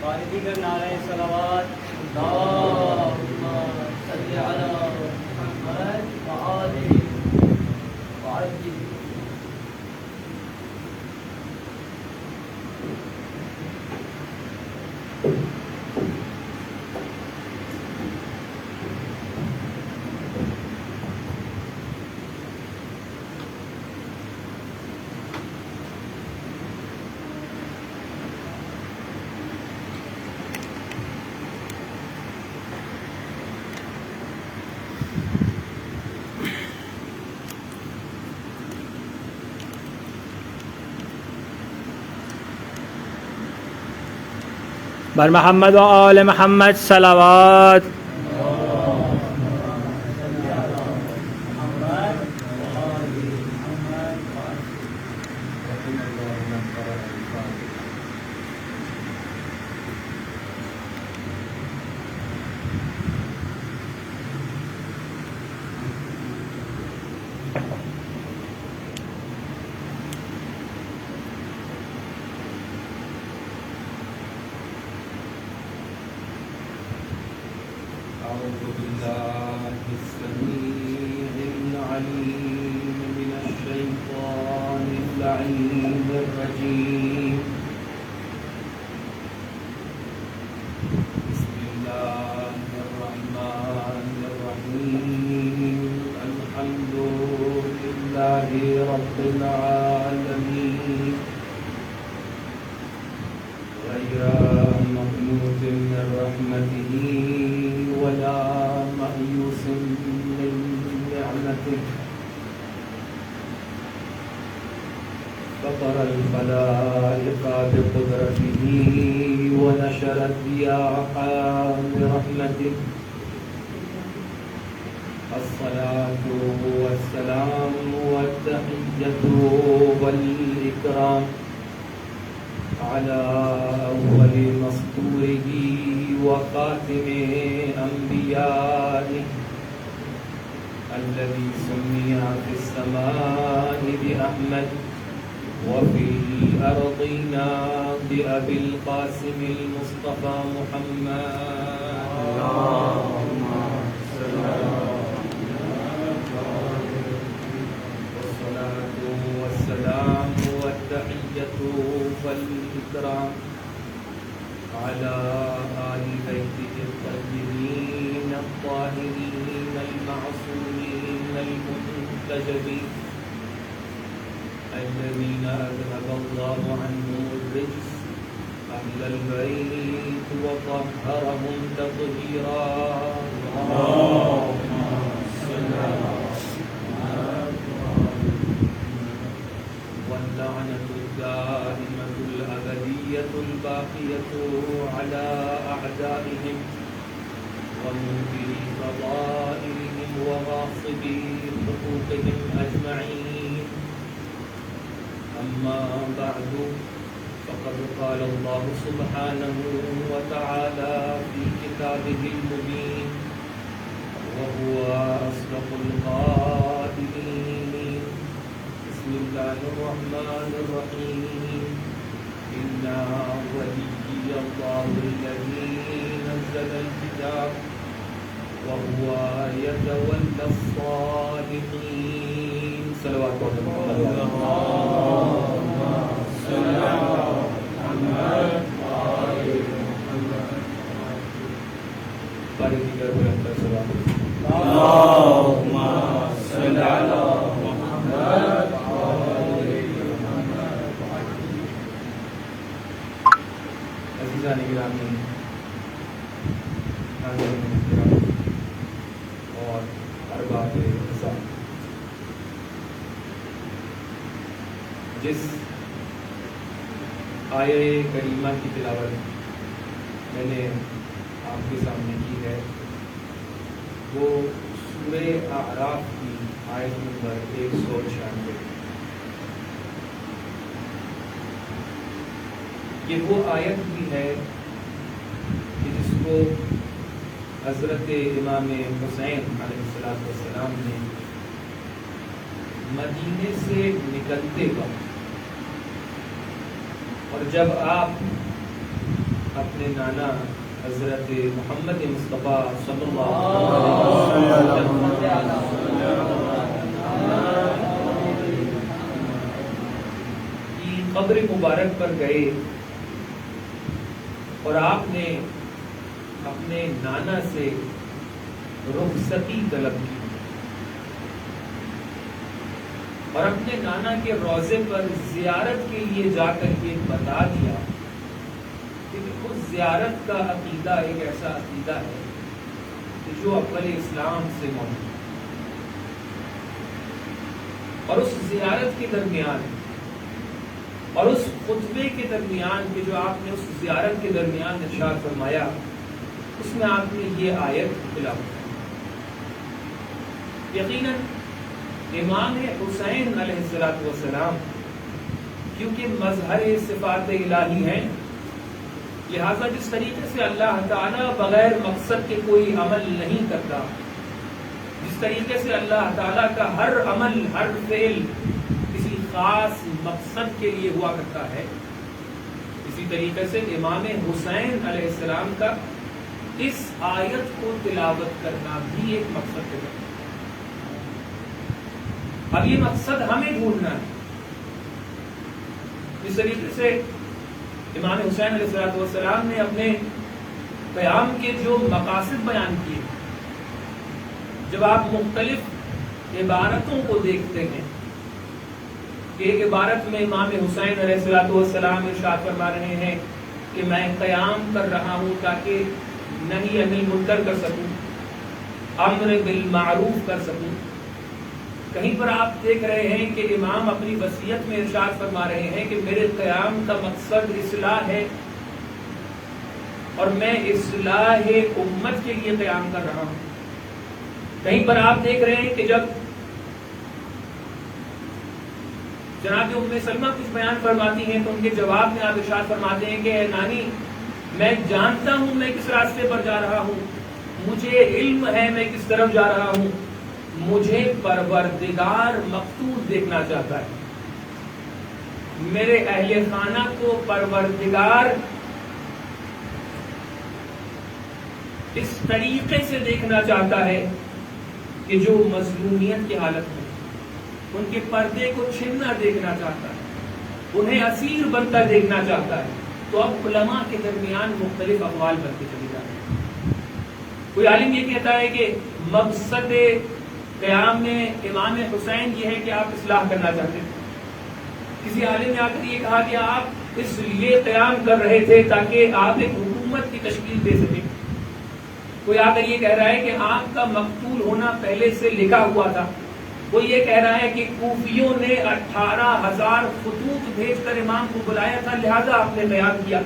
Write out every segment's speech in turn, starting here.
والدی کا نعرہ صلوات اللہم صلی علی محمد وآل وعجل. بر محمد و آل محمد صلوات. أعوذ بالله السميع العليم من الشيطان اللعين الرجيم. بسم الله الرحمن الرحيم. الحمد لله رب العالمين غير مقنوط من رحمته ولا مأيوس من نعمته. فطر الخلائق بقدرته ونشر الرياح برحمته. الصلاة والسلام والتحية والإكرام على أول مسطوره وخاتم أنبيائه الذي سمي في السماء بأحمد وفي الأرضين بأبي القاسم المصطفى محمد. اللهم صل على والصلاة والسلام والتحية والإكرام على آل بيته الطيبين الطاهرين المعصومين المنتجبين الذين أذهب الله عنهم الرجس أهل البيت وطهرهم تطهيرا. اللهم صل على واللعنة الدائمة الأبدية الباقية على أعدائهم ومنكري فضائلهم وغاصبي حقوقهم أجمعين. أما بعد فقد قال الله سبحانه وتعالى في كتابه المبين وهو أصدق القائلين. بسم الله الرحمن الرحيم. إنا وليي الله الذي نزل الكتاب وهو يتولى الصالحين. صلوات الله اللهم صل على محمد وآل محمد. بارك الله اللهم صل على محمد. عزیزان گرامی، ناظرین کرام اور ارباب نظام، جس آیے کریمہ کی تلاوت میں نے آپ کے سامنے کی ہے وہ سورہ اعراف کی آیت نمبر 196. یہ وہ آیت بھی ہے کہ جس کو حضرت امام حسین علیہ السلام نے مدینے سے نکلتے وقت اور جب آپ اپنے نانا حضرت محمد مصطفیٰ صلی اللہ علیہ کی قبر مبارک پر گئے اور آپ نے اپنے نانا سے رخصتی طلب کی اور اپنے نانا کے روضے پر زیارت کے لیے جا کر یہ بتا دیا کہ اس زیارت کا عقیدہ ایک ایسا عقیدہ ہے کہ جو اول اسلام سے موجود ہے، اور اس زیارت کے درمیان اور اس خطبے کے درمیان کہ جو آپ نے اس زیارت کے درمیان ارشاد فرمایا، اس میں آپ نے یہ آیت تلاوت کی۔ یقیناً امام حسین علیہ السلام کیونکہ مظہر صفات الہی ہیں، لہذا جس طریقے سے اللہ تعالیٰ بغیر مقصد کے کوئی عمل نہیں کرتا، جس طریقے سے اللہ تعالیٰ کا ہر عمل، ہر فعل کسی خاص مقصد کے لیے ہوا کرتا ہے، اسی طریقے سے امام حسین علیہ السلام کا اس آیت کو تلاوت کرنا بھی ایک مقصد کے ہے۔ اب یہ مقصد ہمیں ڈھونڈنا ہے۔ اس طریقے سے امام حسین علیہ السلام نے اپنے قیام کے جو مقاصد بیان کیے، جب آپ مختلف عبارتوں کو دیکھتے ہیں کہ ایک عبارت میں امام حسین علیہ السلام ارشاد فرما رہے ہیں کہ میں قیام کر رہا ہوں تاکہ نہی عن المنکر کر سکوں، امر بالمعروف کر سکوں۔ کہیں پر آپ دیکھ رہے ہیں کہ امام اپنی وصیت میں ارشاد فرما رہے ہیں کہ میرے قیام کا مقصد اصلاح ہے اور میں اصلاح امت کے لیے قیام کر رہا ہوں۔ کہیں پر آپ دیکھ رہے ہیں کہ جب جناب ام سلمہ کچھ بیان فرماتی ہیں تو ان کے جواب میں آپ ارشاد فرماتے ہیں کہ اے نانی، میں جانتا ہوں میں کس راستے پر جا رہا ہوں، مجھے علم ہے میں کس طرف جا رہا ہوں، مجھے پروردگار مقتول دیکھنا چاہتا ہے، میرے اہل خانہ کو پروردگار اس طریقے سے دیکھنا چاہتا ہے کہ جو مظلومیت کی حالت میں ان کے پردے کو چھننا دیکھنا چاہتا ہے، انہیں اسیر بنتا دیکھنا چاہتا ہے۔ تو اب علماء کے درمیان مختلف اقوال بنتے چلے جاتے ہیں۔ کوئی عالم یہ کہتا ہے کہ مقصد قیام میں امام حسین یہ ہے کہ آپ اصلاح کرنا چاہتے ہیں۔ کسی عالم نے آ کر یہ کہا کہ آپ اس لیے قیام کر رہے تھے تاکہ آپ ایک حکومت کی تشکیل دے سکیں۔ کوئی آ کر یہ کہہ رہا ہے کہ آپ کا مقتول ہونا پہلے سے لکھا ہوا تھا۔ کوئی یہ کہہ رہا ہے کہ کوفیوں نے 18,000 خطوط بھیج کر امام کو بلایا تھا لہذا آپ نے قیام کیا۔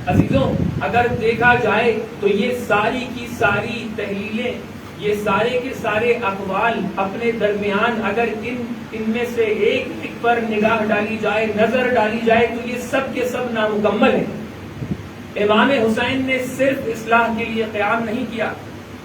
عزیزوں، اگر دیکھا جائے تو یہ ساری کی ساری تحلیلیں، یہ سارے کے سارے اقوال اپنے درمیان اگر ان میں سے ایک پر نگاہ ڈالی جائے، نظر ڈالی جائے تو یہ سب کے سب نامکمل ہیں۔ امام حسین نے صرف اصلاح کے لیے قیام نہیں کیا،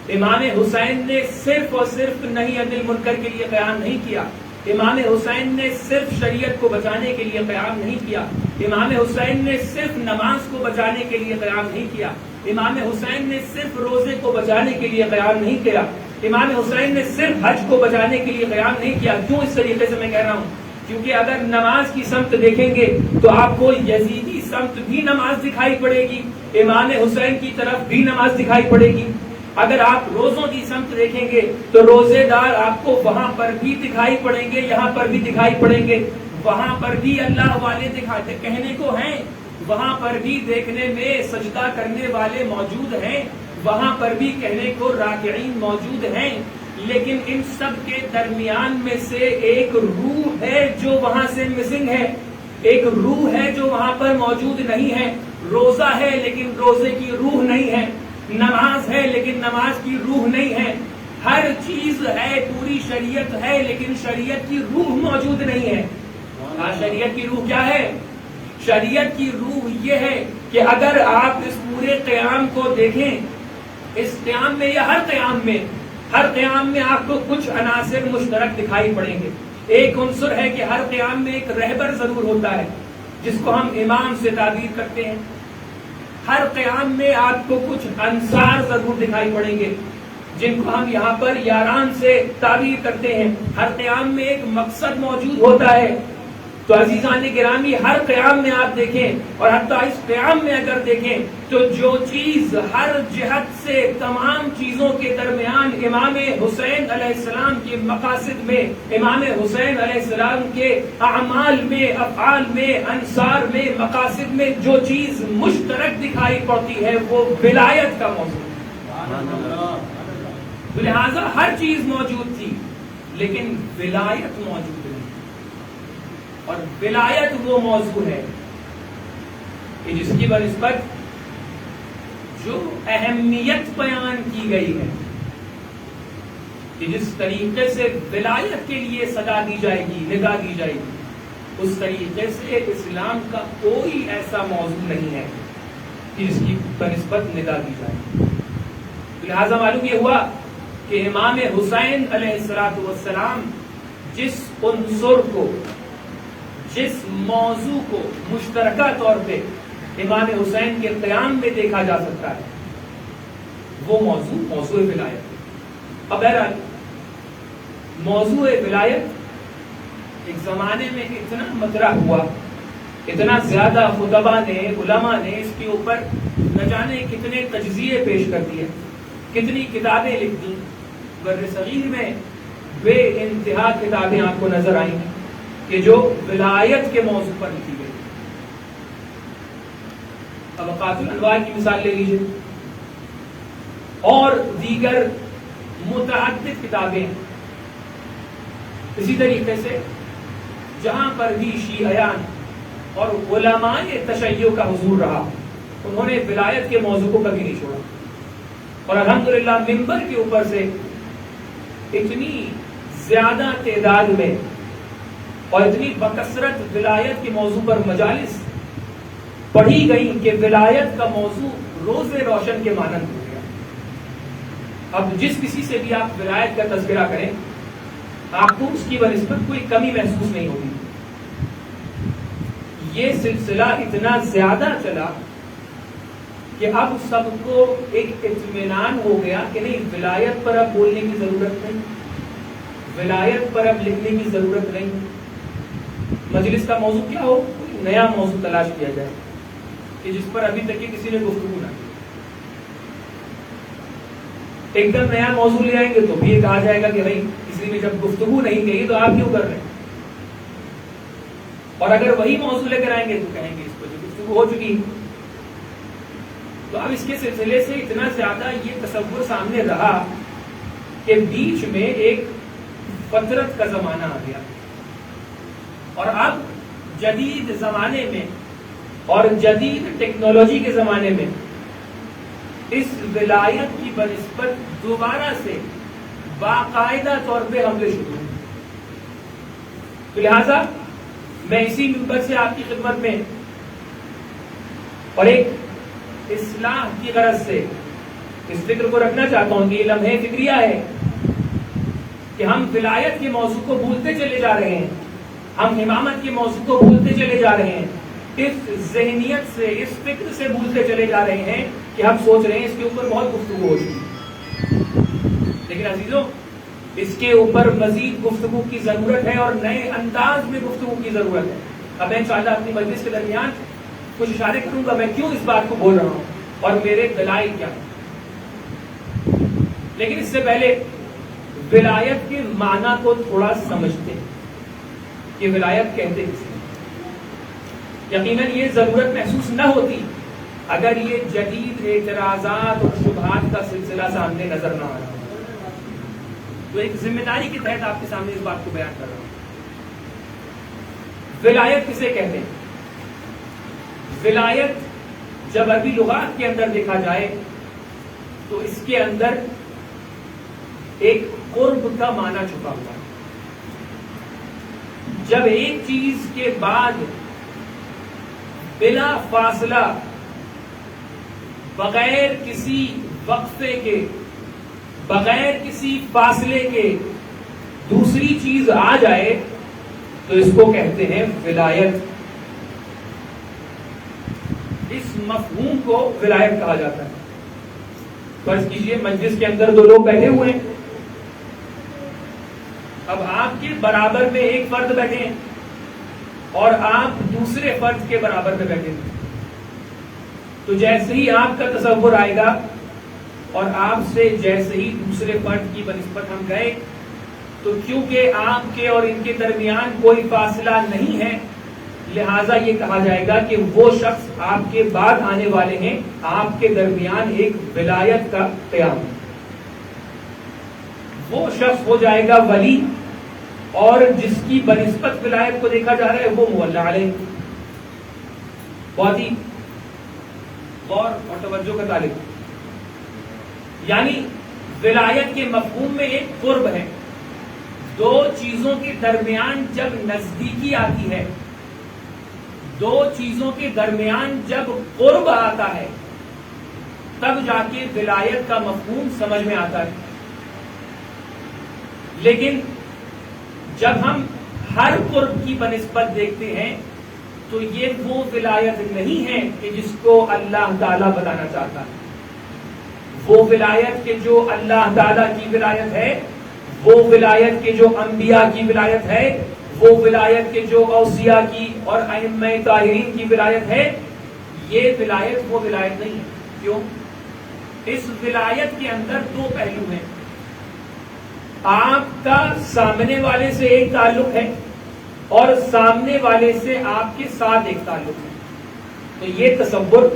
امام حسین نے صرف اور صرف نہی عن المنکر کے لیے قیام نہیں کیا، امام حسین نے صرف شریعت کو بچانے کے لیے قیام نہیں کیا، امام حسین نے صرف نماز کو بچانے کے لیے قیام نہیں کیا، امام حسین نے صرف روزے کو بچانے کے لیے قیام نہیں کیا، امام حسین نے صرف حج کو بچانے کے لیے قیام نہیں کیا۔ کیوں اس طریقے سے میں کہہ رہا ہوں؟ کیونکہ اگر نماز کی سمت دیکھیں گے تو آپ کو یزیدی سمت بھی نماز دکھائی پڑے گی، امام حسین کی طرف بھی نماز دکھائی پڑے گی۔ اگر آپ روزوں کی سمت دیکھیں گے تو روزے دار آپ کو وہاں پر بھی دکھائی پڑیں گے، یہاں پر بھی دکھائی پڑیں گے، وہاں پر بھی اللہ والے دکھاتے کہنے کو ہیں، وہاں پر بھی دیکھنے میں سجدہ کرنے والے موجود ہیں، وہاں پر بھی کہنے کو راکعین موجود ہیں، لیکن ان سب کے درمیان میں سے ایک روح ہے جو وہاں سے مسنگ ہے، ایک روح ہے جو وہاں پر موجود نہیں ہے۔ روزہ ہے لیکن روزے کی روح نہیں ہے، نماز ہے لیکن نماز کی روح نہیں ہے، ہر چیز ہے، پوری شریعت ہے لیکن شریعت کی روح موجود نہیں ہے۔ شریعت کی روح کیا ہے؟ شریعت کی روح یہ ہے کہ اگر آپ اس پورے قیام کو دیکھیں، اس قیام میں یا ہر قیام میں آپ کو کچھ عناصر مشترک دکھائی پڑیں گے۔ ایک عنصر ہے کہ ہر قیام میں ایک رہبر ضرور ہوتا ہے جس کو ہم امام سے تعبیر کرتے ہیں۔ ہر قیام میں آپ کو کچھ انصار ضرور دکھائی پڑیں گے جن کو ہم یہاں پر یاران سے تعبیر کرتے ہیں. ہر قیام میں ایک مقصد موجود ہوتا ہے. تو عزیزان گرامی ہر قیام میں آپ دیکھیں اور حتیٰ اس قیام میں اگر دیکھیں تو جو چیز ہر جہت سے تمام چیزوں کے درمیان امام حسین علیہ السلام کے مقاصد میں، امام حسین علیہ السلام کے اعمال میں، افعال میں، انصار میں، مقاصد میں جو چیز مشترک دکھائی پڑتی ہے وہ ولایت کا موضوع ہے. لہذا ہر چیز موجود تھی لیکن ولایت موجود نہیں. اور ولایت وہ موضوع ہے کہ جس کی بنسبت جو اہمیت بیان کی گئی ہے کہ جس طریقے سے ولایت کے لیے صدا دی جائے گی، ندا دی جائے گی، اس طریقے سے اسلام کا کوئی ایسا موضوع نہیں ہے کہ جس کی بنسبت ندا دی جائے. لہذا معلوم یہ ہوا کہ امام حسین علیہ السلام جس عنصر کو، جس موضوع کو مشترکہ طور پہ امام حسین کے قیام میں دیکھا جا سکتا ہے وہ موضوع ولایت. اب بہرحال موضوع ولایت ایک زمانے میں اتنا مطرح ہوا، اتنا زیادہ خطبہ نے، علماء نے اس کے اوپر نہ جانے کتنے تجزیے پیش کر دیے، کتنی کتابیں لکھ دی. بر صغیر میں بے انتہا کتابیں آپ کو نظر آئیں گی کہ جو ولایت کے موضوع پر لکھی گئی. طبقات الانوار کی مثال لے لیجیے اور دیگر متعدد کتابیں. اسی طریقے سے جہاں پر بھی شیعیان اور علماء تشیع کا حضور رہا انہوں نے ولایت کے موضوع کو کبھی نہیں چھوڑا. اور الحمدللہ منبر کے اوپر سے اتنی زیادہ تعداد میں اور اتنی بکثرت ولایت کے موضوع پر مجالس پڑھی گئی کہ ولایت کا موضوع روز روشن کے مانند ہو گیا. اب جس کسی سے بھی آپ ولایت کا تذکرہ کریں آپ کو اس کی بنسبت کوئی کمی محسوس نہیں ہوگی. یہ سلسلہ اتنا زیادہ چلا کہ اب سب کو ایک اطمینان ہو گیا کہ نہیں، ولایت پر اب بولنے کی ضرورت نہیں، ولایت پر اب لکھنے کی ضرورت نہیں. مجلس کا موضوع کیا ہو، کوئی نیا موضوع تلاش کیا جائے کہ جس پر ابھی تک کسی نے گفتگو نہ کی. ایک دم نیا موضوع لے آئیں گے تو بھی یہ کہا جائے گا کہ بھائی کسی نے جب گفتگو نہیں کی تو آپ کیوں کر رہے ہیں. اور اگر وہی موضوع لے کر آئیں گے تو کہیں گے اس پر جو گفتگو ہو چکی. تو اب اس کے سلسلے سے اتنا زیادہ یہ تصور سامنے رہا کہ بیچ میں ایک فترت کا زمانہ آ گیا اور اب جدید زمانے میں اور جدید ٹیکنالوجی کے زمانے میں اس ولایت کی بنسبت دوبارہ سے باقاعدہ طور پہ حملے شروع ہوئے. تو لہذا میں اسی منبر سے آپ کی خدمت میں اور ایک اصلاح کی غرض سے اس فکر کو رکھنا چاہتا ہوں کہ یہ لمحہ فکریہ ہے کہ ہم ولایت کے موضوع کو بھولتے چلے جا رہے ہیں، ہم امامت کے موضوع کو بھولتے چلے جا رہے ہیں، اس ذہنیت سے، اس فکر سے بھولتے چلے جا رہے ہیں کہ ہم سوچ رہے ہیں اس کے اوپر بہت گفتگو ہو چکی. لیکن عزیزوں اس کے اوپر مزید گفتگو کی ضرورت ہے اور نئے انداز میں گفتگو کی ضرورت ہے. اب میں انشاءاللہ اپنی مجلس کے درمیان کچھ اشارے کروں گا میں کیوں اس بات کو بول رہا ہوں اور میرے دلائل کیا ہیں. لیکن اس سے پہلے ولایت کے معنی کو تھوڑا سمجھتے ہیں کہ ولایت کہتے کسے. یقیناً یہ ضرورت محسوس نہ ہوتی اگر یہ جدید اعتراضات اور شبہات کا سلسلہ سامنے نظر نہ آ رہا. تو ایک ذمہ داری کے تحت آپ کے سامنے اس بات کو بیان کر رہا ہوں. ولایت کسے کہتے ہیں؟ ولایت جب عربی لغات کے اندر دیکھا جائے تو اس کے اندر ایک قرب کا معنی چھپا ہوا ہے. جب ایک چیز کے بعد بلا فاصلہ بغیر کسی وقفے کے، بغیر کسی فاصلے کے دوسری چیز آ جائے تو اس کو کہتے ہیں ولایت. اس مفہوم کو ولایت کہا جاتا ہے. فرض کیجئے مجلس کے اندر دو لوگ بیٹھے ہوئے ہیں, اب آپ کے برابر میں ایک فرد بیٹھے ہیں اور آپ دوسرے فرد کے برابر میں بیٹھے ہیں. تو جیسے ہی آپ کا تصور آئے گا اور آپ سے جیسے ہی دوسرے فرد کی بنسبت ہم گئے, تو کیونکہ آپ کے اور ان کے درمیان کوئی فاصلہ نہیں ہے, لہٰذا یہ کہا جائے گا کہ وہ شخص آپ کے بعد آنے والے ہیں, آپ کے درمیان ایک ولایت کا قیام. وہ شخص ہو جائے گا ولی, اور جس کی بنسبت ولایت کو دیکھا جا رہا ہے وہ مولا علیہ. بہت ہی غور اور توجہ کا طالب. یعنی ولایت کے مفہوم میں ایک قرب ہے. دو چیزوں کے درمیان جب نزدیکی آتی ہے, دو چیزوں کے درمیان جب قرب آتا ہے, تب جا کے ولایت کا مفہوم سمجھ میں آتا ہے. لیکن جب ہم ہر قرب کی بنسبت دیکھتے ہیں تو یہ وہ ولایت نہیں ہے کہ جس کو اللہ تعالیٰ بتانا چاہتا ہے. وہ ولایت کے جو اللہ تعالیٰ کی ولایت ہے, وہ ولایت کے جو انبیاء کی ولایت ہے, وہ ولایت کے جو اوصیاء کی اور ائمہ طاہرین کی ولایت ہے, یہ ولایت وہ ولایت نہیں ہے. کیوں؟ اس ولایت کے اندر دو پہلو ہیں. آپ کا سامنے والے سے ایک تعلق ہے اور سامنے والے سے آپ کے ساتھ ایک تعلق ہے. تو یہ تصور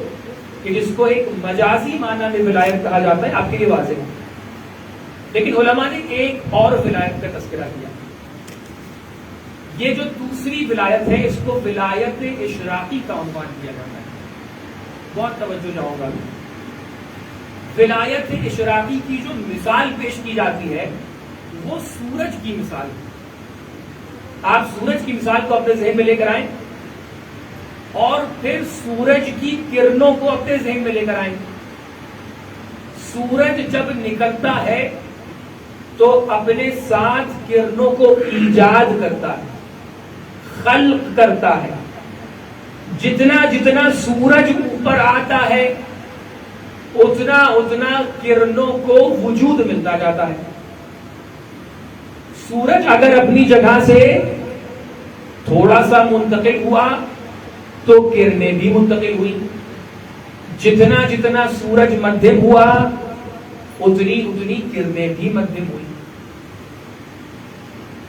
کہ جس کو ایک مجازی معنی میں ولایت کہا جاتا ہے آپ کے لیے واضح ہے. لیکن علماء نے ایک اور ولایت کا تذکرہ کیا. یہ جو دوسری ولایت ہے اس کو ولایت اشراقی کا عنوان کیا جاتا ہے. بہت توجہ چاہوں گا. ولایت اشراقی کی جو مثال پیش کی جاتی ہے وہ سورج کی مثال ہے. آپ سورج کی مثال کو اپنے ذہن میں لے کر آئیں اور پھر سورج کی کرنوں کو اپنے ذہن میں لے کر آئیں. سورج جب نکلتا ہے تو اپنے ساتھ کرنوں کو ایجاد کرتا ہے, خلق کرتا ہے. جتنا جتنا سورج اوپر آتا ہے اتنا اتنا کرنوں کو وجود ملتا جاتا ہے. سورج اگر اپنی جگہ سے تھوڑا سا منتقل ہوا تو کرنیں بھی منتقل ہوئی. جتنا جتنا سورج مدھم ہوا اتنی اتنی کرنیں بھی مدھم ہوئی.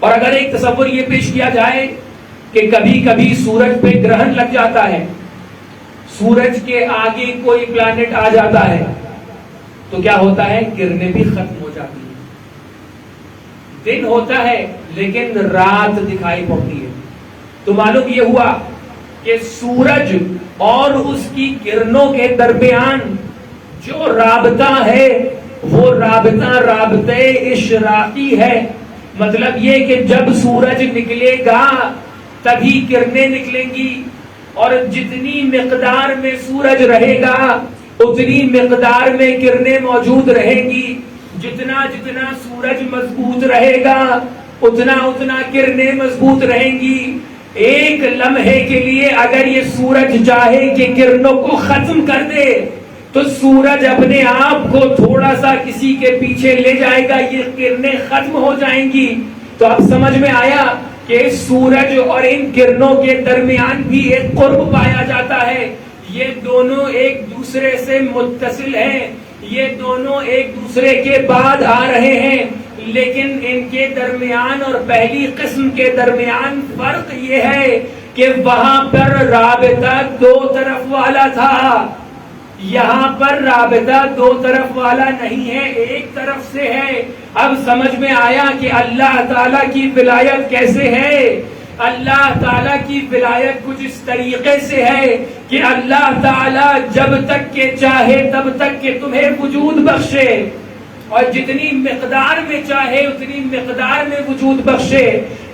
اور اگر ایک تصور یہ پیش کیا جائے کہ کبھی کبھی سورج پہ گرہن لگ جاتا ہے, سورج کے آگے کوئی پلانٹ آ جاتا ہے, تو کیا ہوتا ہے؟ کرنیں بھی ختم ہو جاتی ہیں. دن ہوتا ہے لیکن رات دکھائی پڑتی ہے. تو معلوم یہ ہوا کہ سورج اور اس کی کرنوں کے درمیان جو رابطہ ہے وہ رابطہ اشراقی ہے. مطلب یہ کہ جب سورج نکلے گا تبھی کرنیں نکلیں گی, اور جتنی مقدار میں سورج رہے گا اتنی مقدار میں کرنیں موجود رہیں گی. جتنا جتنا سورج مضبوط رہے گا اتنا اتنا کرنیں مضبوط رہیں گی. ایک لمحے کے لیے اگر یہ سورج چاہے کہ کرنوں کو ختم کر دے تو سورج اپنے آپ کو تھوڑا سا کسی کے پیچھے لے جائے گا, یہ کرنیں ختم ہو جائیں گی. تو اب سمجھ میں آیا کہ سورج اور ان کرنوں کے درمیان بھی ایک قرب پایا جاتا ہے. یہ دونوں ایک دوسرے سے متصل ہیں, یہ دونوں ایک دوسرے کے بعد آ رہے ہیں, لیکن ان کے درمیان اور پہلی قسم کے درمیان فرق یہ ہے کہ وہاں پر رابطہ دو طرف والا تھا, یہاں پر رابطہ دو طرف والا نہیں ہے, ایک طرف سے ہے. اب سمجھ میں آیا کہ اللہ تعالیٰ کی ولایت کیسے ہے. اللہ تعالیٰ کی ولایت کچھ اس طریقے سے ہے کہ اللہ تعالیٰ جب تک کہ چاہے تب تک کہ تمہیں وجود بخشے, اور جتنی مقدار میں چاہے اتنی مقدار میں وجود بخشے.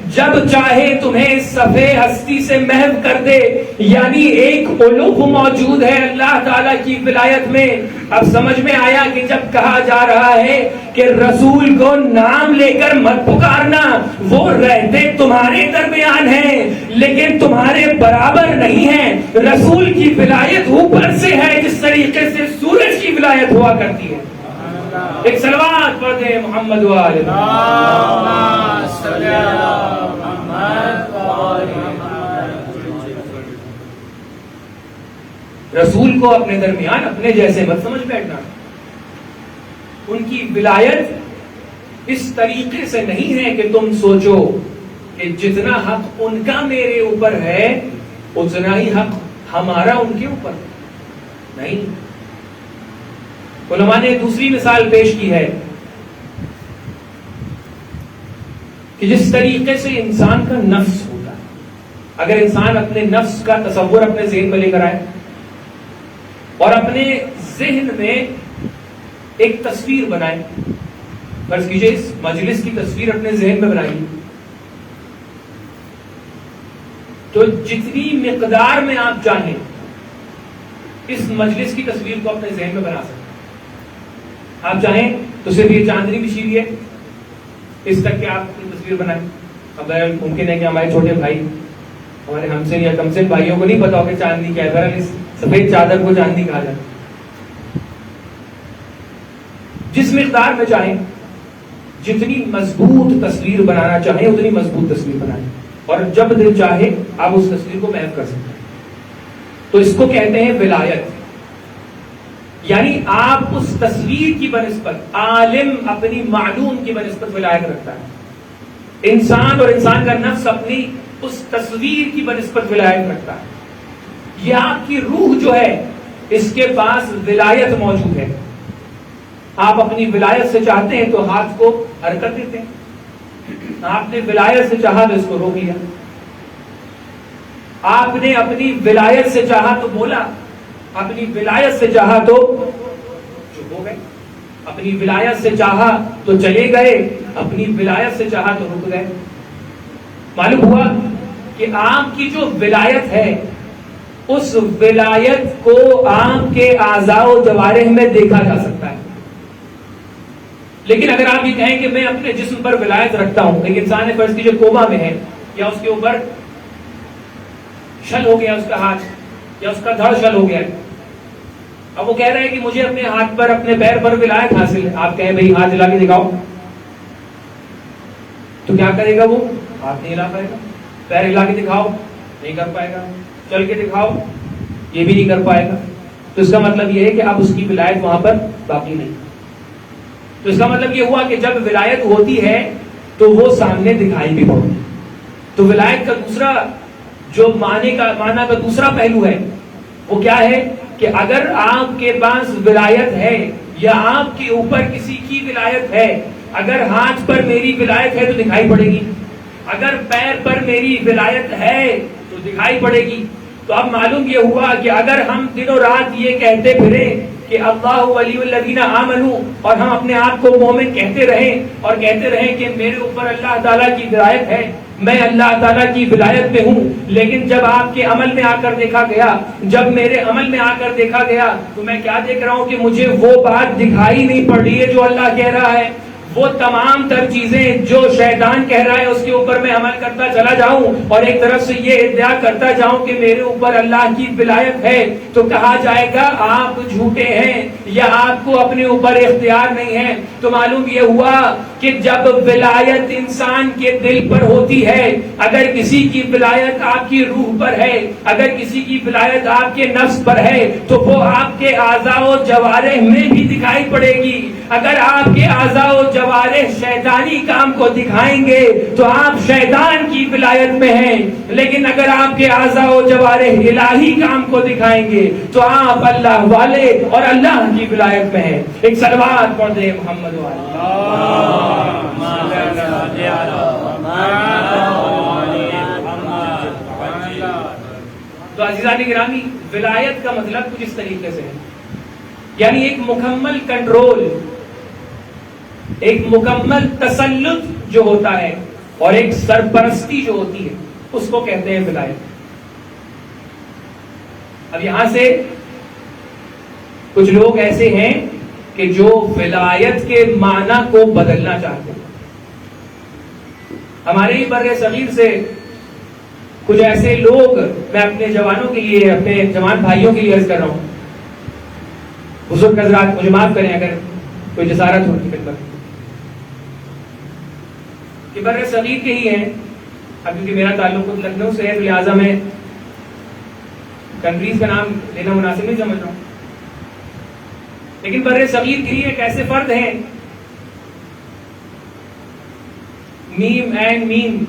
جب چاہے تمہیں صفحے ہستی سے محو کر دے. یعنی ایک علوف موجود ہے اللہ تعالیٰ کی ولایت میں. اب سمجھ میں آیا کہ جب کہا جا رہا ہے کہ رسول کو نام لے کر مت پکارنا, وہ رہتے تمہارے درمیان ہیں لیکن تمہارے برابر نہیں ہیں. رسول کی ولایت اوپر سے ہے جس طریقے سے سورج کی ولایت ہوا کرتی ہے. ایک صلوات پڑھ دیں محمد والے رسول کو اپنے درمیان اپنے جیسے مت سمجھ بیٹھنا. ان کی ولایت اس طریقے سے نہیں ہے کہ تم سوچو کہ جتنا حق ان کا میرے اوپر ہے اتنا ہی حق ہمارا ان کے اوپر نہیں. علماء نے دوسری مثال پیش کی ہے کہ جس طریقے سے انسان کا نفس ہوتا ہے, اگر انسان اپنے نفس کا تصور اپنے ذہن میں لے کر آئے اور اپنے ذہن میں ایک تصویر بنائے, فرض کیجئے اس مجلس کی تصویر اپنے ذہن میں بنائیے, تو جتنی مقدار میں آپ چاہیں اس مجلس کی تصویر کو اپنے ذہن میں بنا سکتے. آپ چاہیں تو صرف یہ چاندنی بچھی ہوئی ہے اس تک کہ آپ اپنی تصویر بنائیں. اب ممکن ہے کہ ہمارے چھوٹے بھائی ہمارے ہم سے یا کم سے بھائیوں کو نہیں پتا ہو کہ چاندنی کیا ہے. بہرحال اس سفید چادر کو چاندنی کہا جاتا ہے. جس مقدار میں چاہیں جتنی مضبوط تصویر بنانا چاہیں اتنی مضبوط تصویر بنائیں, اور جب دل چاہے آپ اس تصویر کو محو کر سکتے ہیں. تو اس کو کہتے ہیں ولایت. یعنی آپ اس تصویر کی بنسبت, عالم اپنی معلوم کی بنسبت ولایت رکھتا ہے, انسان اور انسان کا نفس اپنی اس تصویر کی بنسبت ولایت رکھتا ہے. یہ آپ کی روح جو ہے اس کے پاس ولایت موجود ہے. آپ اپنی ولایت سے چاہتے ہیں تو ہاتھ کو حرکت دیتے ہیں, آپ نے ولایت سے چاہا تو اس کو روک لیا, آپ نے اپنی ولایت سے چاہا تو بولا, اپنی ولایت سے چاہا تو چپ ہو گئے, اپنی ولایت سے چاہا تو چلے گئے, اپنی ولایت سے چاہا تو رک گئے. معلوم ہوا کہ آپ کی جو ولایت ہے اس ولایت کو آپ کے اعضاء و جوارح میں دیکھا جا سکتا ہے. لیکن اگر آپ یہ کہیں کہ میں اپنے جسم پر ولایت رکھتا ہوں, ایک انسان ہے فرض کیجئے کوما میں ہے, یا اس کے اوپر شل ہو گیا اس کا ہاتھ, یا اس کا دھڑ شل ہو گیا ہے, اب وہ کہہ رہا ہے کہ مجھے اپنے ہاتھ پر اپنے پیر پر ولایت حاصل ہے. آپ کہیں بھئی ہاتھ ہلا کے دکھاؤ, تو کیا کرے گا وہ؟ ہاتھ نہیں ہلا پائے گا. پیر ہلا کے دکھاؤ, نہیں کر پائے گا. چل کے دکھاؤ, یہ بھی نہیں کر پائے گا. تو اس کا مطلب یہ ہے کہ اب اس کی ولایت وہاں پر باقی نہیں. تو اس کا مطلب یہ ہوا کہ جب ولایت ہوتی ہے تو وہ سامنے دکھائی بھی پڑتی. تو ولایت کا دوسرا جو معنی کا دوسرا پہلو ہے وہ کیا ہے کہ اگر آپ کے پاس ولایت ہے یا آپ کے اوپر کسی کی ولایت ہے, اگر ہاتھ پر میری ولایت ہے تو دکھائی پڑے گی, اگر پیر پر میری ولایت ہے تو دکھائی پڑے گی. تو اب معلوم یہ ہوا کہ اگر ہم دن و رات یہ کہتے پھریں کہ اللہ ولی الذین آمنوا, اور ہم اپنے آپ کو مومن کہتے رہیں اور کہتے رہیں کہ میرے اوپر اللہ تعالیٰ کی ولایت ہے, میں اللہ تعالیٰ کی ولایت میں ہوں, لیکن جب آپ کے عمل میں آ کر دیکھا گیا, جب میرے عمل میں آ کر دیکھا گیا تو میں کیا دیکھ رہا ہوں کہ مجھے وہ بات دکھائی نہیں پڑ رہی ہے جو اللہ کہہ رہا ہے. وہ تمام تر چیزیں جو شیطان کہہ رہا ہے اس کے اوپر میں عمل کرتا چلا جاؤں اور ایک طرف سے یہ ادعا کرتا جاؤں کہ میرے اوپر اللہ کی ولایت ہے, تو کہا جائے گا آپ جھوٹے ہیں یا آپ کو اپنے اوپر اختیار نہیں ہے. تو معلوم یہ ہوا کہ جب ولایت انسان کے دل پر ہوتی ہے, اگر کسی کی ولایت آپ کی روح پر ہے, اگر کسی کی ولایت آپ کے نفس پر ہے تو وہ آپ کے اعضاء و جوارح میں بھی دکھائی پڑے گی. اگر آپ کے اعضاء و جوارح شیطانی کام کو دکھائیں گے تو آپ شیطان کی ولایت میں ہیں, لیکن اگر آپ کے اعضاء و جوارح الہی کام کو دکھائیں گے تو آپ اللہ والے اور اللہ کی ولایت میں ہیں. ایک صلوات پڑھ دیں محمد والے. تو عزیزان گرامی, ولایت کا مطلب کچھ اس طریقے سے ہے, یعنی ایک مکمل کنٹرول, ایک مکمل تسلط جو ہوتا ہے اور ایک سرپرستی جو ہوتی ہے اس کو کہتے ہیں ولایت. اب یہاں سے کچھ لوگ ایسے ہیں کہ جو ولایت کے معنی کو بدلنا چاہتے ہیں. ہمارے ہی بر صغیر سے کچھ ایسے لوگ, میں اپنے جوانوں کے لیے, اپنے جوان بھائیوں کے لیے عرض کر رہا ہوں, بزرگ حضرات مجھے معاف کریں اگر کوئی جسارت ہو خدمت, کہ بر صغیر کے ہی ہیں. اب کیونکہ میرا تعلق لکھنؤ سے ہے تو لہٰذا میں کنٹریز کا نام لینا مناسب نہیں سمجھ رہا ہوں, لیکن بر صغیر کے لیے ایک ایسے فرد ہیں, میم اینڈ میم,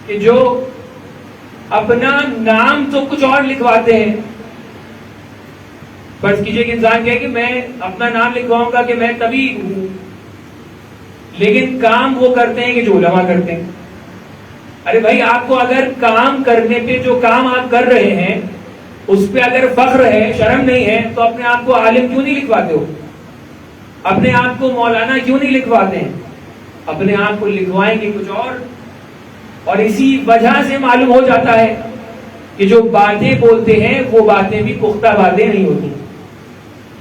کہ جو اپنا نام تو کچھ اور لکھواتے ہیں. فرض کیجئے کہ انسان کہے کہ میں اپنا نام لکھواؤں گا کہ میں طبیب ہوں, لیکن کام وہ کرتے ہیں کہ جو علماء کرتے ہیں. ارے بھائی, آپ کو اگر کام کرنے پہ, جو کام آپ کر رہے ہیں اس پہ اگر فخر ہے, شرم نہیں ہے, تو اپنے آپ کو عالم کیوں نہیں لکھواتے ہو؟ اپنے آپ کو مولانا کیوں نہیں لکھواتے ہیں؟ اپنے آپ کو لکھوائیں گے کچھ اور اسی وجہ سے معلوم ہو جاتا ہے کہ جو باتیں بولتے ہیں وہ باتیں بھی پختہ باتیں نہیں ہوتی.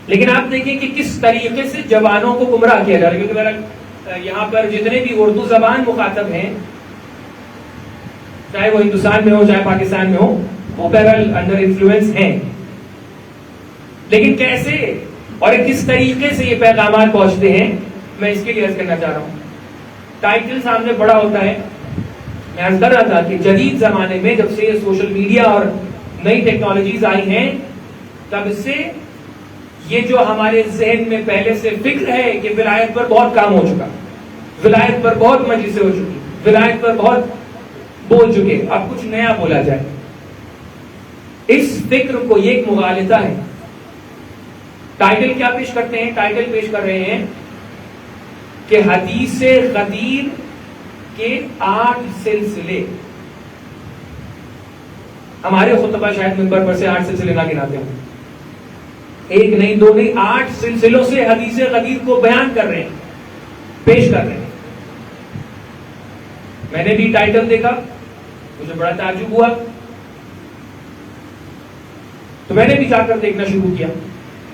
لیکن آپ دیکھیں کہ کس طریقے سے جوانوں کو گمراہ کیا جا رہا ہے. کیونکہ یہاں پر جتنے بھی اردو زبان مخاطب ہیں, چاہے وہ ہندوستان میں ہو چاہے پاکستان میں ہو, وہ بہرحال انڈر انفلوئنس ہیں. لیکن کیسے اور کس طریقے سے یہ پیغامات پہنچتے ہیں, میں اس کے لیے عرض کرنا چاہ رہا ہوں. ٹائٹل سامنے بڑا ہوتا ہے. میں عرض کر رہا تھا کہ جدید زمانے میں جب سے سوشل میڈیا اور نئی ٹیکنالوجیز آئی ہیں, تب سے یہ جو ہمارے ذہن میں پہلے سے فکر ہے کہ ولایت پر بہت کام ہو چکا, ولایت پر بہت مجلسیں ہو چکی, ولایت پر بہت بول چکے, اب کچھ نیا بولا جائے. اس فکر کو یہ ایک مغالطہ ہے. ٹائٹل کیا پیش کرتے ہیں؟ ٹائٹل پیش کر رہے ہیں کہ حدیث غدیر کے 8 سلسلے. ہمارے خطبہ شاید منبر پر سے 8 سلسلے نہ گناتے ہوں, ایک نہیں دو نہیں 8 سلسلوں سے حدیث غدیر کو بیان کر رہے ہیں, پیش کر رہے ہیں. میں نے بھی ٹائٹل دیکھا, مجھے بڑا تعجب ہوا, تو میں نے بھی جا کر دیکھنا شروع کیا.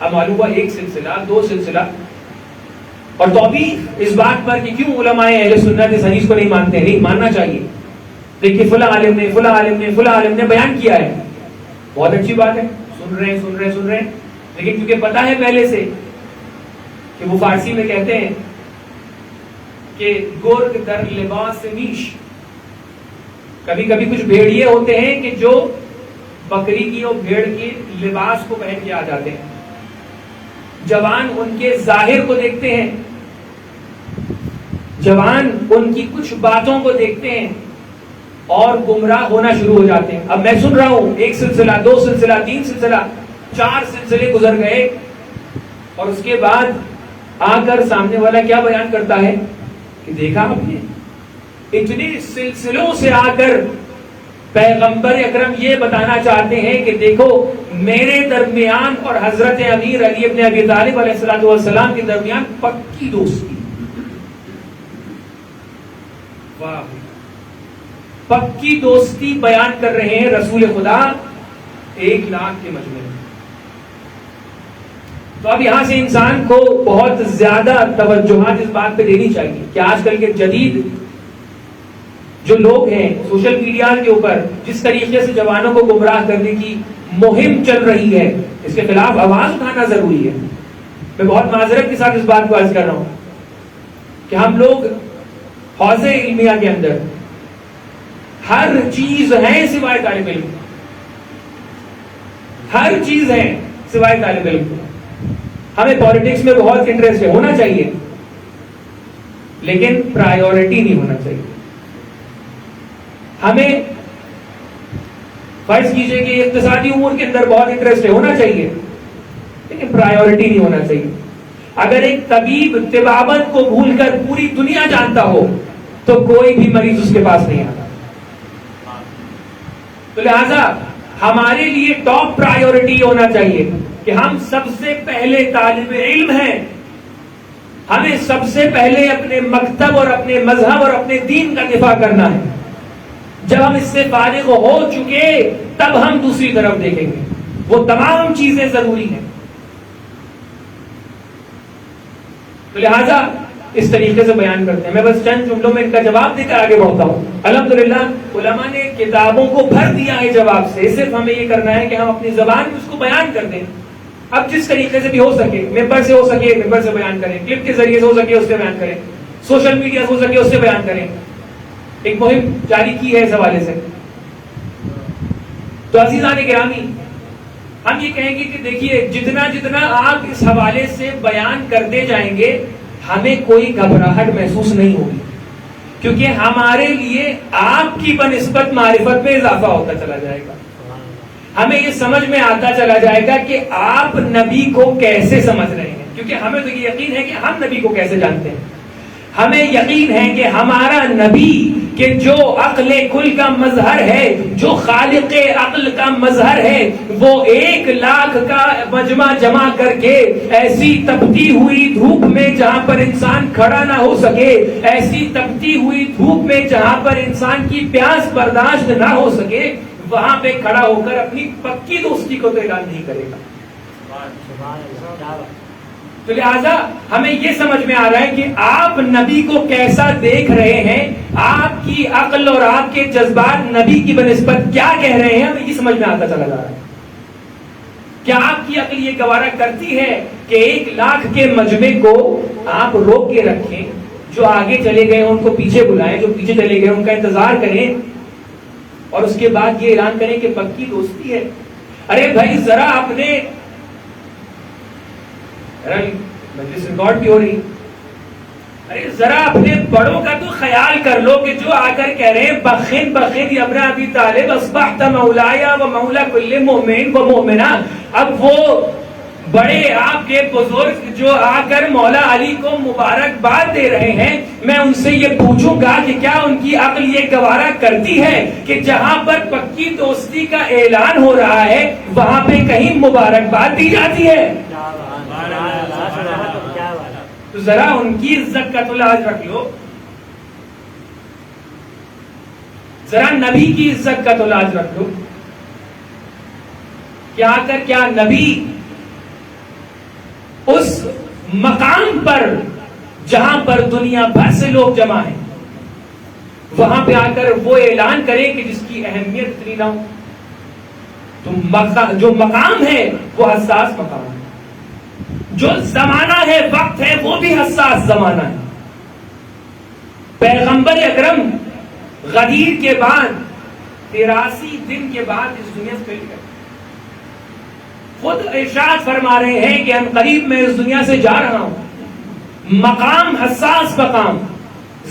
اب معلوم ہوا 1 سلسلہ 2 سلسلہ, اور تو ابھی اس بات پر کہ کیوں علماء اہل سنت اس حدیث کو نہیں مانتے ہیں. نہیں ماننا چاہیے. دیکھیے فلاں عالم نے فلاں عالم نے فلاں عالم نے بیان کیا ہے, بہت اچھی بات ہے, سن رہے ہیں. لیکن کیونکہ پتا ہے پہلے سے کہ وہ فارسی میں کہتے ہیں کہ گرگ در لباس نیش, کبھی کبھی کچھ بھیڑیے ہوتے ہیں کہ جو بکری کی اور بھیڑ کی لباس کو پہن کے آ جاتے ہیں. جوان ان کے ظاہر کو دیکھتے ہیں, جوان ان کی کچھ باتوں کو دیکھتے ہیں اور گمراہ ہونا شروع ہو جاتے ہیں. اب میں سن رہا ہوں 1 سلسلہ 2 سلسلہ 3 سلسلہ 4 سلسلے گزر گئے, اور اس کے بعد آ کر سامنے والا کیا بیان کرتا ہے کہ دیکھا آپ نے, اتنے سلسلوں سے آ کر پیغمبر اکرم یہ بتانا چاہتے ہیں کہ دیکھو میرے درمیان اور حضرت امیر علی ابن ابی طالب علیہ السلام کے درمیان پکی دوستی. واہ, پکی دوستی بیان کر رہے ہیں رسول خدا 1 لاکھ کے مجمع میں. تو اب یہاں سے انسان کو بہت زیادہ توجہات اس بات پہ دینی چاہیے کہ آج کل کے جدید جو لوگ ہیں سوشل میڈیا کے اوپر جس طریقے سے جوانوں کو گمراہ کرنے کی مہم چل رہی ہے, اس کے خلاف آواز اٹھانا ضروری ہے. میں بہت معذرت کے ساتھ اس بات کو عرض کر رہا ہوں کہ ہم لوگ حوض علمیہ کے اندر ہر چیز ہے سوائے طالب علم, ہر چیز ہے سوائے طالب علم. ہمیں پالیٹکس میں بہت انٹرسٹ ہے, ہونا چاہیے, لیکن پرائیورٹی نہیں ہونا چاہیے. ہمیں فرض کیجئے کہ اقتصادی امور کے اندر بہت انٹرسٹ ہے, ہونا چاہیے, لیکن پرائیورٹی نہیں ہونا چاہیے. اگر ایک طبیب طبابت کو بھول کر پوری دنیا جانتا ہو تو کوئی بھی مریض اس کے پاس نہیں آتا. تو لہذا ہمارے لیے ٹاپ پرائیورٹی ہونا چاہیے کہ ہم سب سے پہلے طالب علم ہیں, ہمیں سب سے پہلے اپنے مکتب اور اپنے مذہب اور اپنے دین کا دفاع کرنا ہے. جب ہم اس سے فارغ ہو چکے تب ہم دوسری طرف دیکھیں گے. وہ تمام چیزیں ضروری ہیں. تو لہذا اس طریقے سے بیان کرتے ہیں. میں بس چند جملوں میں ان کا جواب دے کر آگے بڑھتا ہوں. الحمدللہ علماء نے کتابوں کو بھر دیا ہے جواب سے. صرف ہمیں یہ کرنا ہے کہ ہم اپنی زبان میں اس کو بیان کر دیں. اب جس طریقے سے بھی ہو سکے, ممبر سے ہو سکے ممبر سے بیان کریں, کلپ کے ذریعے سے ہو سکے اس سے بیان کریں, سوشل میڈیا سے ہو سکے اس سے بیان کریں. ایک مہم جاری کی ہے اس حوالے سے. تو عزیزان گرامی, ہم یہ کہیں گے کہ دیکھیے جتنا جتنا آپ اس حوالے سے بیان کرتے جائیں گے ہمیں کوئی گھبراہٹ محسوس نہیں ہوگی, کیونکہ ہمارے لیے آپ کی بنسبت معرفت میں اضافہ ہوتا چلا جائے گا. ہمیں یہ سمجھ میں آتا چلا جائے گا کہ آپ نبی کو کیسے سمجھ رہے ہیں, کیونکہ ہمیں تو یہ یقین ہے کہ ہم نبی کو کیسے جانتے ہیں. ہمیں یقین ہے کہ ہمارا نبی کہ جو عقل کل کا مظہر ہے, جو خالق عقل کا مظہر ہے, وہ 1,00,000 کا مجمع جمع کر کے ایسی تپتی ہوئی دھوپ میں جہاں پر انسان کھڑا نہ ہو سکے, ایسی تپتی ہوئی دھوپ میں جہاں پر انسان کی پیاس برداشت نہ ہو سکے, وہاں پہ کھڑا ہو کر اپنی پکی دوستی کو تو اعلان نہیں کرے گا. تو لہذا ہمیں یہ سمجھ میں آ رہا ہے کہ آپ نبی کو کیسا دیکھ رہے ہیں, آپ کی عقل اور آپ کے جذبات نبی کی بنسبت کیا کہہ رہے ہیں, ہمیں یہ سمجھ میں آتا چلا جا رہا ہے. کیا آپ کی عقل یہ گوارا کرتی ہے کہ 1,00,000 کے مجمع کو آپ روک کے رکھیں, جو آگے چلے گئے ان کو پیچھے بلائیں, جو پیچھے چلے گئے ان کا انتظار کریں, اور اس کے بعد یہ اعلان کریں کہ پکی دوستی ہے. ارے بھائی ذرا اپنے مجلس ریکارڈ بھی ہو رہی, ارے ذرا اپنے بڑوں کا تو خیال کر لو کہ جو آ کر کہہ رہے ہیں بخن بخن ابن ابی طالب اصبحت مولایا و مولا کل مؤمن و مؤمنہ. اب وہ بڑے آپ کے بزرگ جو آ کر مولا علی کو مبارکباد دے رہے ہیں, میں ان سے یہ پوچھوں گا کہ کیا ان کی عقل یہ گوارا کرتی ہے کہ جہاں پر پکی دوستی کا اعلان ہو رہا ہے وہاں پہ کہیں مبارکباد دی جاتی ہے؟ تو ذرا ان کی عزت کا تو لاج رکھ لو, ذرا نبی کی عزت کا تو لاج رکھ لو. کیا نبی اس مقام پر جہاں پر دنیا بھر سے لوگ جمع ہیں وہاں پہ آ کر وہ اعلان کریں کہ جس کی اہمیت اتنی نہ ہو؟ تو جو مقام ہے وہ حساس مقام ہے, جو زمانہ ہے وقت ہے وہ بھی حساس زمانہ ہے. پیغمبر اکرم غدیر کے بعد 83 دن کے بعد اس دنیا سے چلے گئے. خود ارشاد فرما رہے ہیں کہ ہم قریب میں اس دنیا سے جا رہا ہوں. مقام حساس مقام,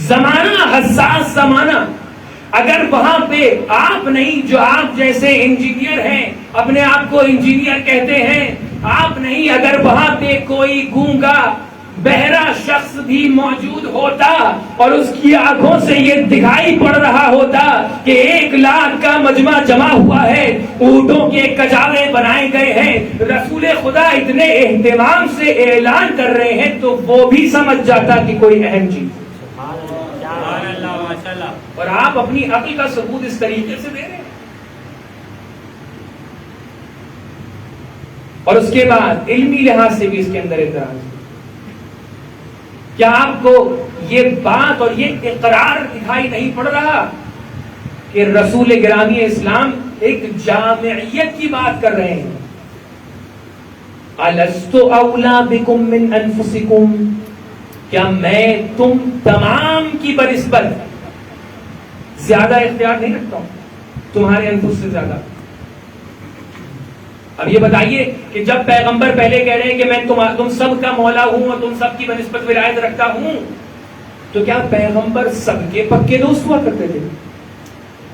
زمانہ حساس زمانہ. اگر وہاں پہ آپ نہیں, جو آپ جیسے انجینئر ہیں اپنے آپ کو انجینئر کہتے ہیں, آپ نہیں, اگر وہاں پہ کوئی گونگا بہرا شخص بھی موجود ہوتا اور اس کی آنکھوں سے یہ دکھائی پڑ رہا ہوتا کہ 1,00,000 کا مجمع جمع ہوا ہے, اونٹوں کے کجاوے بنائے گئے ہیں, رسول خدا اتنے اہتمام سے اعلان کر رہے ہیں, تو وہ بھی سمجھ جاتا کہ کوئی اہم چیز. اور آپ اپنی عقل کا ثبوت اس طریقے سے دے رہے ہیں. اور اس کے بعد علمی لحاظ سے بھی اس کے اندر اعتراض. کیا آپ کو یہ بات اور یہ اقرار دکھائی نہیں پڑ رہا کہ رسول گرامی اسلام ایک جامعیت کی بات کر رہے ہیں؟ الست اولا بکم من انفسکم, کیا میں تم تمام کی بنسبت زیادہ اختیار نہیں رکھتا ہوں تمہارے انفس سے زیادہ؟ اب یہ بتائیے کہ جب پیغمبر پہلے کہہ رہے ہیں کہ میں تم سب کا مولا ہوں اور تم سب کی بنسبت ولایت رکھتا ہوں, تو کیا پیغمبر سب کے پکے دوست ہوا کرتے تھے؟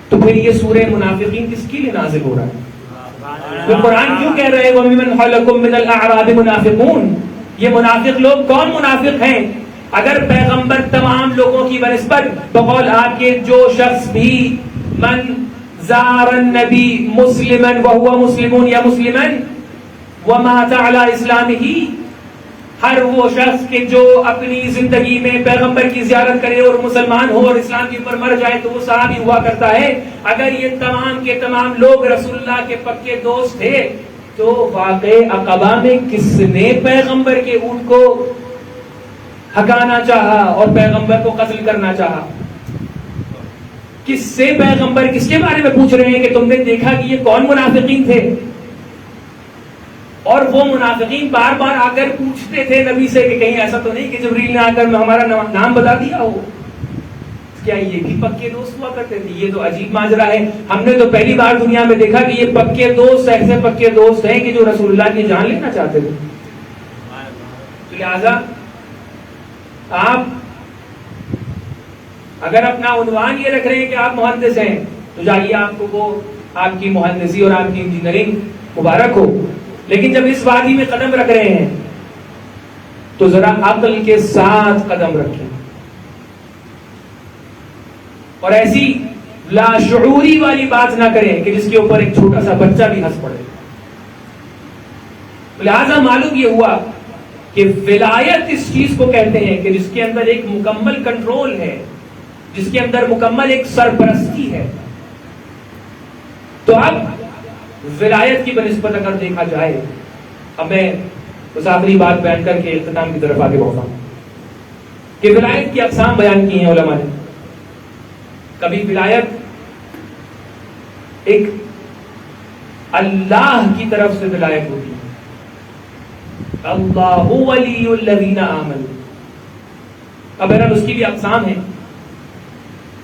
تو پھر یہ سورہ منافقین کس کے لیے نازل ہو رہا ہے؟ تو قرآن کیوں کہہ رہے ہیں وَمِمَنْ حَوْلَكُمْ مِنَ الْأَعْرَابِ مُنَافِقُونَ؟ یہ منافق لوگ کون منافق ہیں؟ اگر پیغمبر تمام لوگوں کی بنسبت بقول آپ کے جو شخص بھی من زار النبی مسلما وهو مسلم یا مسلما ومات على اسلامه, ہر وہ شخص کہ جو اپنی زندگی میں پیغمبر کی زیارت کرے اور مسلمان ہو اور اسلام کے اوپر مر جائے تو وہ صحابی ہوا کرتا ہے. اگر یہ تمام کے تمام لوگ رسول اللہ کے پکے دوست تھے تو واقع عقبہ میں کس نے پیغمبر کے اونٹ کو ہکانا چاہا اور پیغمبر کو قتل کرنا چاہا؟ کس سے پیغمبر کس کے بارے میں پوچھ رہے ہیں کہ تم نے دیکھا کہ یہ کون منافقین تھے؟ اور وہ منافقین بار بار آ کر پوچھتے تھے نبی سے کہ کہیں ایسا تو نہیں کہ جبریل نے آ کر ہمارا نام بتا دیا ہو. کیا یہ بھی پکے دوست ہوا کرتے تھے؟ یہ تو عجیب ماجرا ہے. ہم نے تو پہلی بار دنیا میں دیکھا کہ یہ پکے دوست ایسے پکے دوست ہیں کہ جو رسول اللہ کی جان لینا چاہتے تھے. لہذا آپ اگر اپنا عنوان یہ رکھ رہے ہیں کہ آپ مہندس ہیں تو جائیے آپ کو وہ آپ کی مہندسی اور آپ کی انجینئرنگ مبارک ہو. لیکن جب اس وادی میں قدم رکھ رہے ہیں تو ذرا عقل کے ساتھ قدم رکھیں اور ایسی لاشعوری والی بات نہ کریں کہ جس کے اوپر ایک چھوٹا سا بچہ بھی ہنس پڑے. لہذا معلوم یہ ہوا کہ ولایت اس چیز کو کہتے ہیں کہ جس کے اندر ایک مکمل کنٹرول ہے، جس کے اندر مکمل ایک سرپرستی ہے. تو اب ولایت کی بنسبت اگر دیکھا جائے، اب میں اس آخری بات بیان کر کے اختتام کی طرف آگے بڑھتا ہوں کہ ولایت کی اقسام بیان کی ہیں علماء نے. کبھی ولایت ایک اللہ کی طرف سے ولایت ہوتی ہے، اللہ ولی الذین آمنوا. اب بہرحال اس کی بھی اقسام ہیں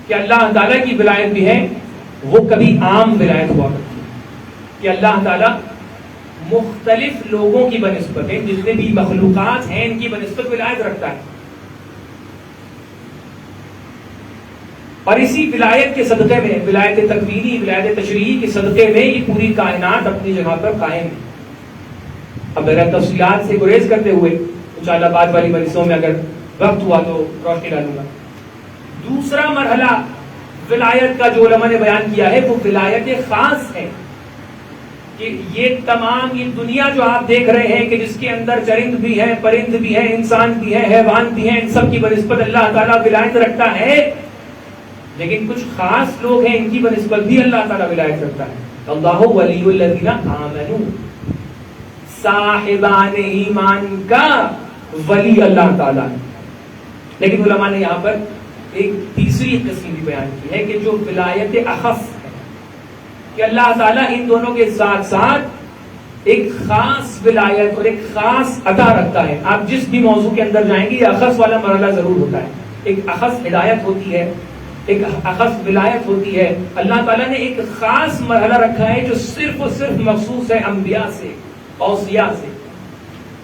کہ اللہ تعالیٰ کی ولایت بھی ہے، وہ کبھی عام ولایت ہوا کرتی ہے کہ اللہ تعالیٰ مختلف لوگوں کی بنسبت ہے، جتنے بھی مخلوقات ہیں ان کی بنسبت ولایت رکھتا ہے. اور اسی ولایت کے صدقے میں، ولایت تکوینی، ولایت تشریعی کے صدقے میں یہ پوری کائنات اپنی جگہ پر قائم ہے. اب میرا تفصیلات سے گریز کرتے ہوئے انشاءاللہ بعد والی مجلسوں میں اگر وقت ہوا تو روشنی ڈالوں گا. دوسرا مرحلہ ولایت کا جو علماء نے بیان کیا ہے وہ ولایت خاص ہے کہ یہ تمام یہ دنیا جو آپ دیکھ رہے ہیں کہ جس کے اندر چرند بھی ہیں، پرند بھی ہیں، انسان بھی ہیں، حیوان بھی ہیں، ان سب کی بنسبت اللہ تعالیٰ ولایت رکھتا ہے. لیکن کچھ خاص لوگ ہیں ان کی بنسبت بھی اللہ تعالیٰ ولایت رکھتا ہے. اللہ ولی الذین آمنوا، صاحبان ایمان کا ولی اللہ تعالیٰ ہے. لیکن علماء نے یہاں پر ایک تیسری قسم بھی بیان کی ہے کہ جو ولایت اخص ہے کہ اللہ تعالیٰ ان دونوں کے ساتھ ساتھ ایک خاص ولایت اور ایک خاص عطا رکھتا ہے. آپ جس بھی موضوع کے اندر جائیں گے یہ اخص والا مرحلہ ضرور ہوتا ہے. ایک اخص ہدایت ہوتی ہے، ایک اخص ولایت ہوتی ہے. اللہ تعالیٰ نے ایک خاص مرحلہ رکھا ہے جو صرف اور صرف مخصوص ہے انبیاء سے، اوصیاء سے.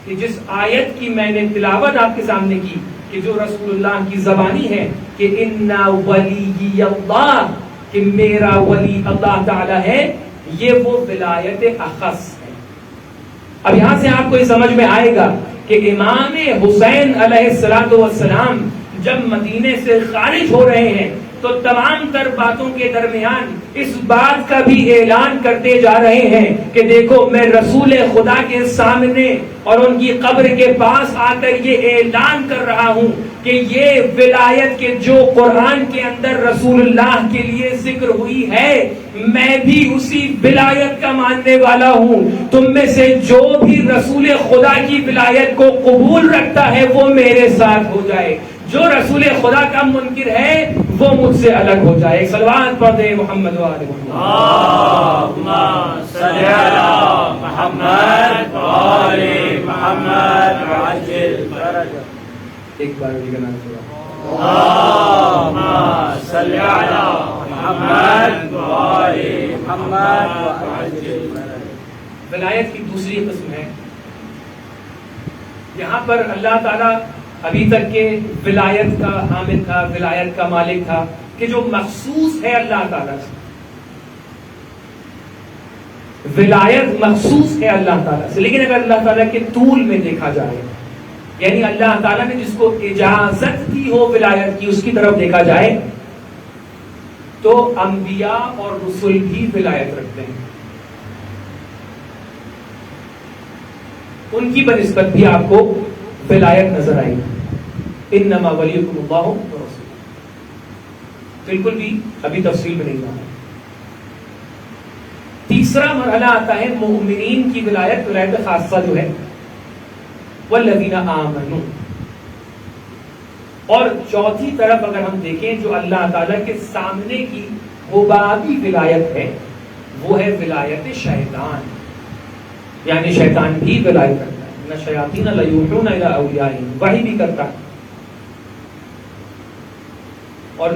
کہ جس آیت کی میں نے تلاوت آپ کے سامنے کی کہ جو رسول اللہ کی زبانی ہے کہ اِنَّا وَلِيِّ اللَّهِ، کہ میرا ولی اللہ تعالی ہے، یہ وہ ولایت اخص ہے. اب یہاں سے آپ کو یہ سمجھ میں آئے گا کہ امام حسین علیہ السلام جب مدینے سے خارج ہو رہے ہیں تو تمام تر باتوں کے درمیان اس بات کا بھی اعلان کرتے جا رہے ہیں کہ دیکھو میں رسول خدا کے سامنے اور ان کی قبر کے پاس آ کر یہ اعلان کر رہا ہوں کہ یہ ولایت کے جو قرآن کے اندر رسول اللہ کے لیے ذکر ہوئی ہے میں بھی اسی ولایت کا ماننے والا ہوں. تم میں سے جو بھی رسول خدا کی ولایت کو قبول رکھتا ہے وہ میرے ساتھ ہو جائے، جو رسول خدا کا منکر ہے وہ مجھ سے الگ ہو جائے. صلوات پڑھ دے محمد و آل محمد. اللهم صل على محمد وآل محمد وعجل فرجه. ایک بار بھی گنا چاہیے. اللهم صل على محمد وآل محمد وعجل فرجه. ولایت کی دوسری قسم ہے، یہاں پر اللہ تعالیٰ ابھی تک کے ولایت کا حامل تھا، ولایت کا مالک تھا کہ جو مخصوص ہے اللہ تعالیٰ سے. ولایت مخصوص ہے اللہ تعالیٰ سے. لیکن اگر اللہ تعالیٰ کے طول میں دیکھا جائے، یعنی اللہ تعالیٰ نے جس کو اجازت دی ہو ولایت کی اس کی طرف دیکھا جائے تو انبیاء اور رسول بھی ولایت رکھتے ہیں. ان کی بنسبت بھی آپ کو ولایت نظر آئی انما ولیکم اللہ ورسولہ. بالکل بھی ابھی تفصیل میں نہیں جانا. تیسرا مرحلہ آتا ہے مومنین کی ولایت، ولایت خاصہ جو ہے والذین آمنوا. اور چوتھی طرف اگر ہم دیکھیں جو اللہ تعالیٰ کے سامنے کی غبابی ولایت ہے وہ ہے ولایت شیطان. یعنی شیطان بھی ولایت کرتا ہے. ان الشیاطین لیوحون الی اولیائہم، وحی بھی کرتا ہے. اور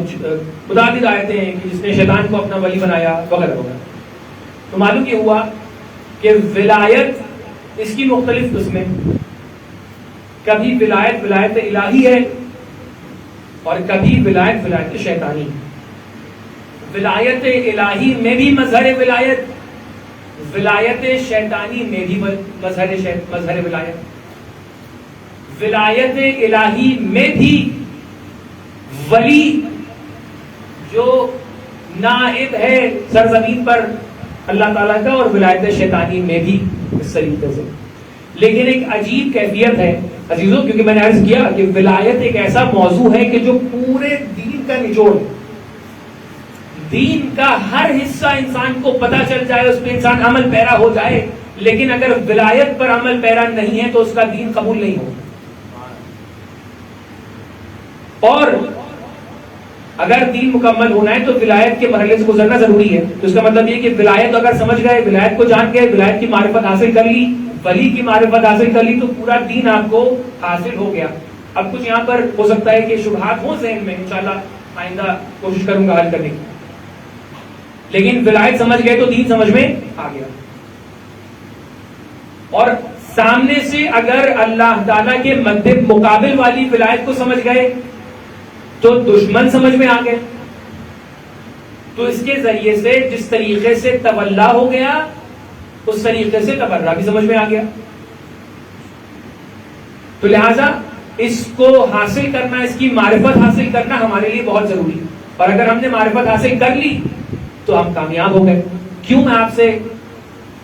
خدا بھی آیتیں ہیں کہ جس نے شیطان کو اپنا ولی بنایا وغیرہ وغیرہ. تو معلوم یہ ہوا کہ ولایت اس کی مختلف قسمیں. کبھی ولایت ولایت الہی ہے اور کبھی ولایت ولایت شیطانی. ولایت الہی میں بھی مظہر ولایت، ولایت شیطانی میں بھی مظہر ولایت. ولایت الہی میں بھی ولی جو نائب ہے سرزمین پر اللہ تعالیٰ کا، اور ولایت شیطانی میں بھی اس طریقے سے. لیکن ایک عجیب کیفیت ہے عزیزوں، کیونکہ میں نے عرض کیا کہ ولایت ایک ایسا موضوع ہے کہ جو پورے دین کا نچوڑ، دین کا ہر حصہ انسان کو پتہ چل جائے، اس پہ انسان عمل پیرا ہو جائے. لیکن اگر ولایت پر عمل پیرا نہیں ہے تو اس کا دین قبول نہیں ہوگا. اور اگر دین مکمل ہونا ہے تو ولایت کے مرحلے سے گزرنا ضروری ہے. تو اس کا مطلب یہ کہ ولایت اگر سمجھ گئے، ولایت کو جان گئے، ولایت کی معرفت حاصل کر لی، ولی کی معرفت حاصل کر لی، تو پورا دین آپ کو حاصل ہو گیا. اب کچھ یہاں پر ہو سکتا ہے کہ شبہات ہوں ذہن میں، انشاءاللہ آئندہ کوشش کروں گا حل کرنے کی. لیکن ولایت سمجھ گئے تو دین سمجھ میں آ گیا. اور سامنے سے اگر اللہ تعالیٰ کے مد مقابل والی ولایت کو سمجھ گئے تو دشمن سمجھ میں آ گئے. تو اس کے ذریعے سے جس طریقے سے تولا ہو گیا اس طریقے سے تبرہ بھی سمجھ میں آ گیا. تو لہذا اس کو حاصل کرنا، اس کی معرفت حاصل کرنا ہمارے لیے بہت ضروری ہے. اور اگر ہم نے معرفت حاصل کر لی تو ہم کامیاب ہو گئے. کیوں میں آپ سے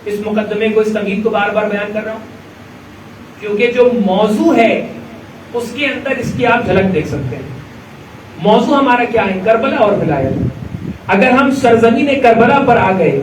اس مقدمے کو، اس تمہید کو بار بار بیان کر رہا ہوں؟ کیونکہ جو موضوع ہے اس کے اندر اس کی آپ جھلک دیکھ سکتے ہیں. موضوع ہمارا کیا ہے؟ کربلا اور ولایت. اگر ہم سرزمین کربلا پر آ گئے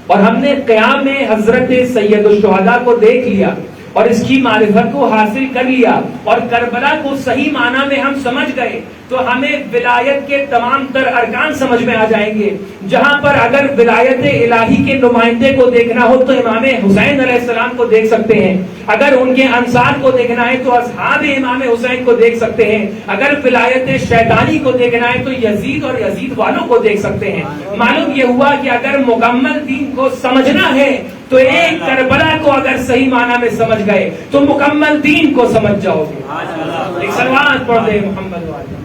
اور ہم نے قیام حضرت سید الشہداء کو دیکھ لیا اور اس کی معرفت کو حاصل کر لیا اور کربلا کو صحیح معنی میں ہم سمجھ گئے تو ہمیں ولایت کے تمام تر ارکان سمجھ میں آ جائیں گے. جہاں پر اگر ولایت الہی کے نمائندے کو دیکھنا ہو تو امام حسین علیہ السلام کو دیکھ سکتے ہیں. اگر ان کے انصار کو دیکھنا ہے تو اصحاب امام حسین کو دیکھ سکتے ہیں. اگر ولایت شیطانی کو دیکھنا ہے تو یزید اور یزید والوں کو دیکھ سکتے ہیں. معلوم یہ ہوا کہ اگر مکمل دین کو سمجھنا ہے تو ایک کربلا کو اگر صحیح معنی میں سمجھ گئے تو مکمل دین کو سمجھ جاؤ گے. ایک سلوات پڑھ دے محمد والے.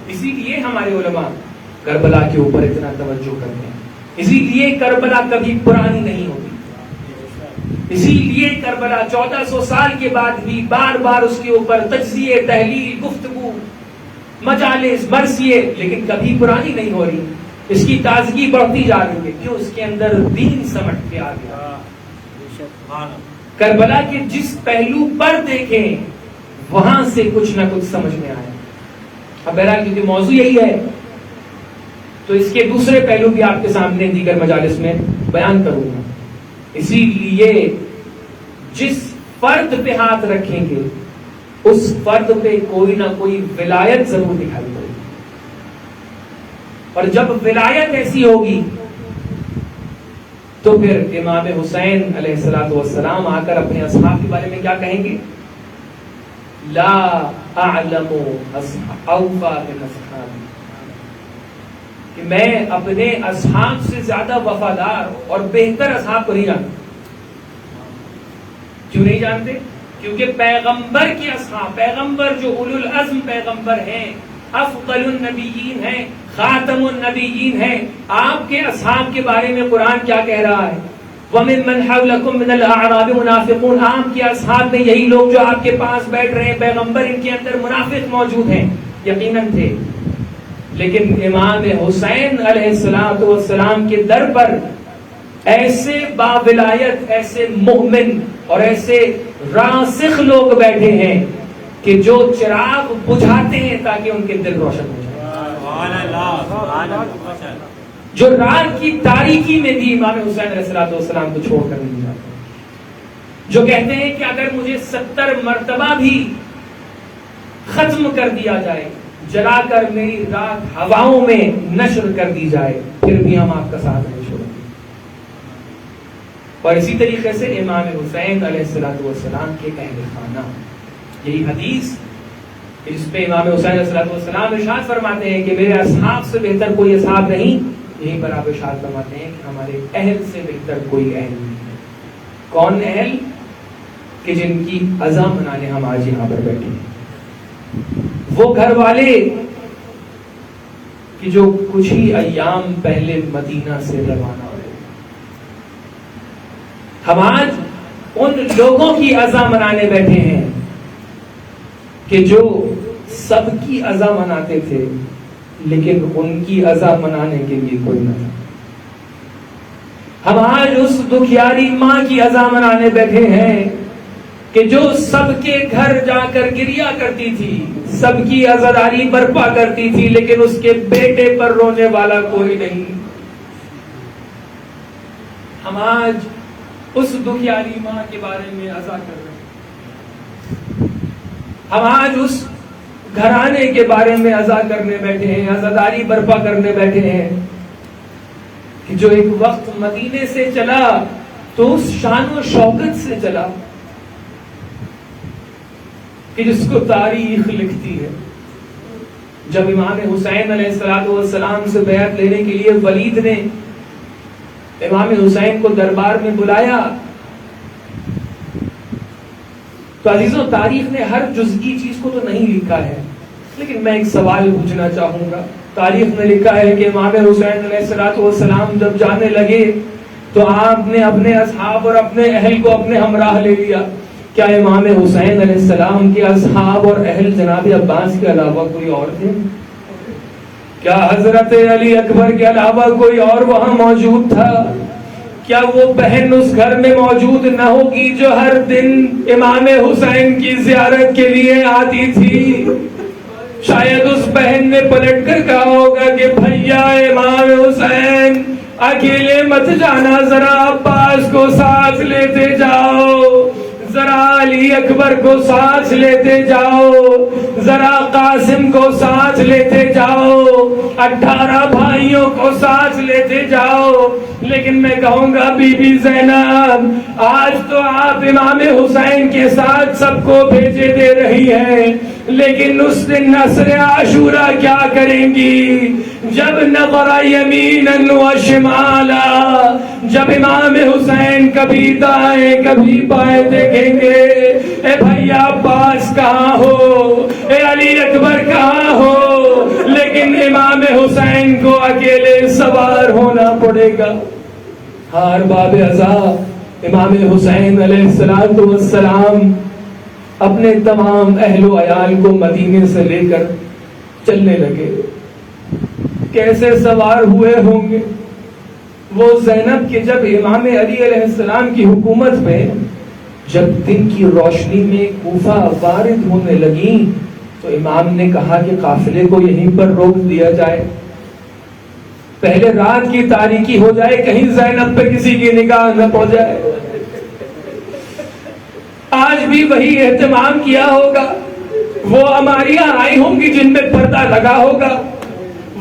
اسی لیے ہمارے علماء کربلا کے اوپر اتنا توجہ کرتے ہیں. اسی لیے کربلا کبھی پرانی نہیں ہوتی. اسی لیے کربلا 1400 سال کے بعد بھی بار بار اس کے اوپر تجزیے، تحلیل، گفتگو، مجالس، مرثیے، لیکن کبھی پرانی نہیں ہو رہی. اس کی تازگی بڑھتی جا رہی ہے. کیوں؟ اس کے اندر دین سمٹ کے آ گیا. کربلا کے جس پہلو پر دیکھیں وہاں سے کچھ نہ کچھ سمجھ میں آئے. اب بہرحال کیونکہ موضوع یہی ہے تو اس کے دوسرے پہلو بھی آپ کے سامنے دیگر مجالس میں بیان کروں گا. اسی لیے جس فرد پہ ہاتھ رکھیں گے اس فرد پہ کوئی نہ کوئی ولایت ضرور دکھائی دے گی. اور جب ولایت ایسی ہوگی تو پھر امام حسین علیہ السلام آ کر اپنے اصحاب کے بارے میں کیا کہیں گے؟ لا اعلم اوفا من اصحابی، کہ میں اپنے اصحاب سے زیادہ وفادار اور بہتر اصحاب کو نہیں جانتا. کیوں نہیں جانتے؟ کیونکہ پیغمبر کے اصحاب، پیغمبر جو اولو العزم پیغمبر ہیں، افضل النبیین ہیں، خاتم النبیین ہیں، آپ کے اصحاب کے بارے میں قرآن کیا کہہ رہا ہے؟ وَمِمَّنْ حَوْلَكُمْ مِنَ الْأَعْرَابِ مُنَافِقُونَ. آپ کے اصحاب میں یہی لوگ جو آپ کے پاس بیٹھ رہے ہیں پیغمبر ان کے اندر منافق موجود ہیں. یقیناً تھے. لیکن امام حسین علیہ السلام کے در پر ایسے باولایت، ایسے مومن اور ایسے راسخ لوگ بیٹھے ہیں کہ جو چراغ بجھاتے ہیں تاکہ ان کے دل روشن ہو جائے، جو رات کی تاریکی میں بھی امام حسین علیہ السلام کو چھوڑ کر نہیں جاتے، جو کہتے ہیں کہ اگر مجھے 70 مرتبہ بھی ختم کر دیا جائے، جلا کر میری رات ہواؤں میں نشر کر دی جائے، پھر بھی ہم آپ کا ساتھ نہیں چھوڑیں گے۔ اور اسی طریقے سے امام حسین علیہ السلام کے اہل خانہ، یہی حدیث اس پہ امام حسین علیہ السلام ارشاد فرماتے ہیں کہ میرے اصحاب سے بہتر کوئی اصحاب نہیں، یہیں پر آپ ارشاد فرماتے ہیں کہ ہمارے اہل سے بہتر کوئی اہل نہیں ہے۔ کون اہل؟ کہ جن کی عزا منانے ہم آج یہاں پر بیٹھے ہیں، وہ گھر والے کہ جو کچھ ہی ایام پہلے مدینہ سے روانہ ہوئے۔ ہم آج ان لوگوں کی عزا منانے بیٹھے ہیں کہ جو سب کی عزا مناتے تھے لیکن ان کی عزا منانے کے لیے کوئی نہ تھا۔ ہم آج اس دکھیاری ماں کی عزا منانے بیٹھے ہیں کہ جو سب کے گھر جا کر گریا کرتی تھی، سب کی عزاداری برپا کرتی تھی، لیکن اس کے بیٹے پر رونے والا کوئی نہیں۔ ہم آج اس دکھیاری ماں کے بارے میں عزا کر رہے ہیں، ہم آج اس گھرانے کے بارے میں عزا کرنے بیٹھے ہیں، عزاداری برپا کرنے بیٹھے ہیں کہ جو ایک وقت مدینے سے چلا تو اس شان و شوکت سے چلا کہ جس کو تاریخ لکھتی ہے۔ جب امام حسین علیہ السلام سے بیعت لینے کے لیے ولید نے امام حسین کو دربار میں بلایا تو عزیزوں تاریخ نے ہر جزئی چیز کو تو نہیں لکھا ہے، لیکن میں ایک سوال پوچھنا چاہوں گا۔ تاریخ نے لکھا ہے کہ امام حسین علیہ السلام جب جانے لگے تو آپ نے اپنے اصحاب اور اپنے اہل کو اپنے ہمراہ لے لیا۔ کیا امام حسین علیہ السلام کے اصحاب اور اہل جناب عباس کے علاوہ کوئی اور تھے؟ کیا حضرت علی اکبر کے علاوہ کوئی اور وہاں موجود تھا؟ کیا وہ بہن اس گھر میں موجود نہ ہوگی جو ہر دن امام حسین کی زیارت کے لیے آتی تھی؟ شاید اس بہن نے پلٹ کر کہا ہوگا کہ بھیا امام حسین اکیلے مت جانا، ذرا عباس کو ساتھ لیتے جاؤ، ذرا علی اکبر کو ساتھ لیتے جاؤ، ذرا قاسم کو ساتھ لیتے جاؤ، 18 بھائیوں کو ساتھ لیتے جاؤ۔ لیکن میں کہوں گا بی بی زینب، آج تو آپ امام حسین کے ساتھ سب کو بھیجے دے رہی ہیں، لیکن اس دن نصر عاشورہ کیا کریں گی؟ جب نظر یمیناً و شمالا، جب امام حسین کبھی دائیں کبھی بائیں دیکھیں گے، اے بھیا عباس کہاں ہو، اے علی اکبر کہاں ہو، لیکن امام حسین کو اکیلے سوار ہونا پڑے گا۔ ہر باب ازا امام حسین علیہ السلام اپنے تمام اہل و عیال کو مدینے سے لے کر چلنے لگے۔ کیسے سوار ہوئے ہوں گے وہ زینب کہ جب امام علی علیہ السلام کی حکومت میں جب دن کی روشنی میں کوفہ وارد ہونے لگی تو امام نے کہا کہ قافلے کو یہیں پر روک دیا جائے، پہلے رات کی تاریکی ہو جائے، کہیں زینب پہ کسی کی نگاہ نہ پڑ جائے۔ آج بھی وہی اہتمام کیا ہوگا، وہ ہماریاں آئی ہوں گی جن میں پردہ لگا ہوگا،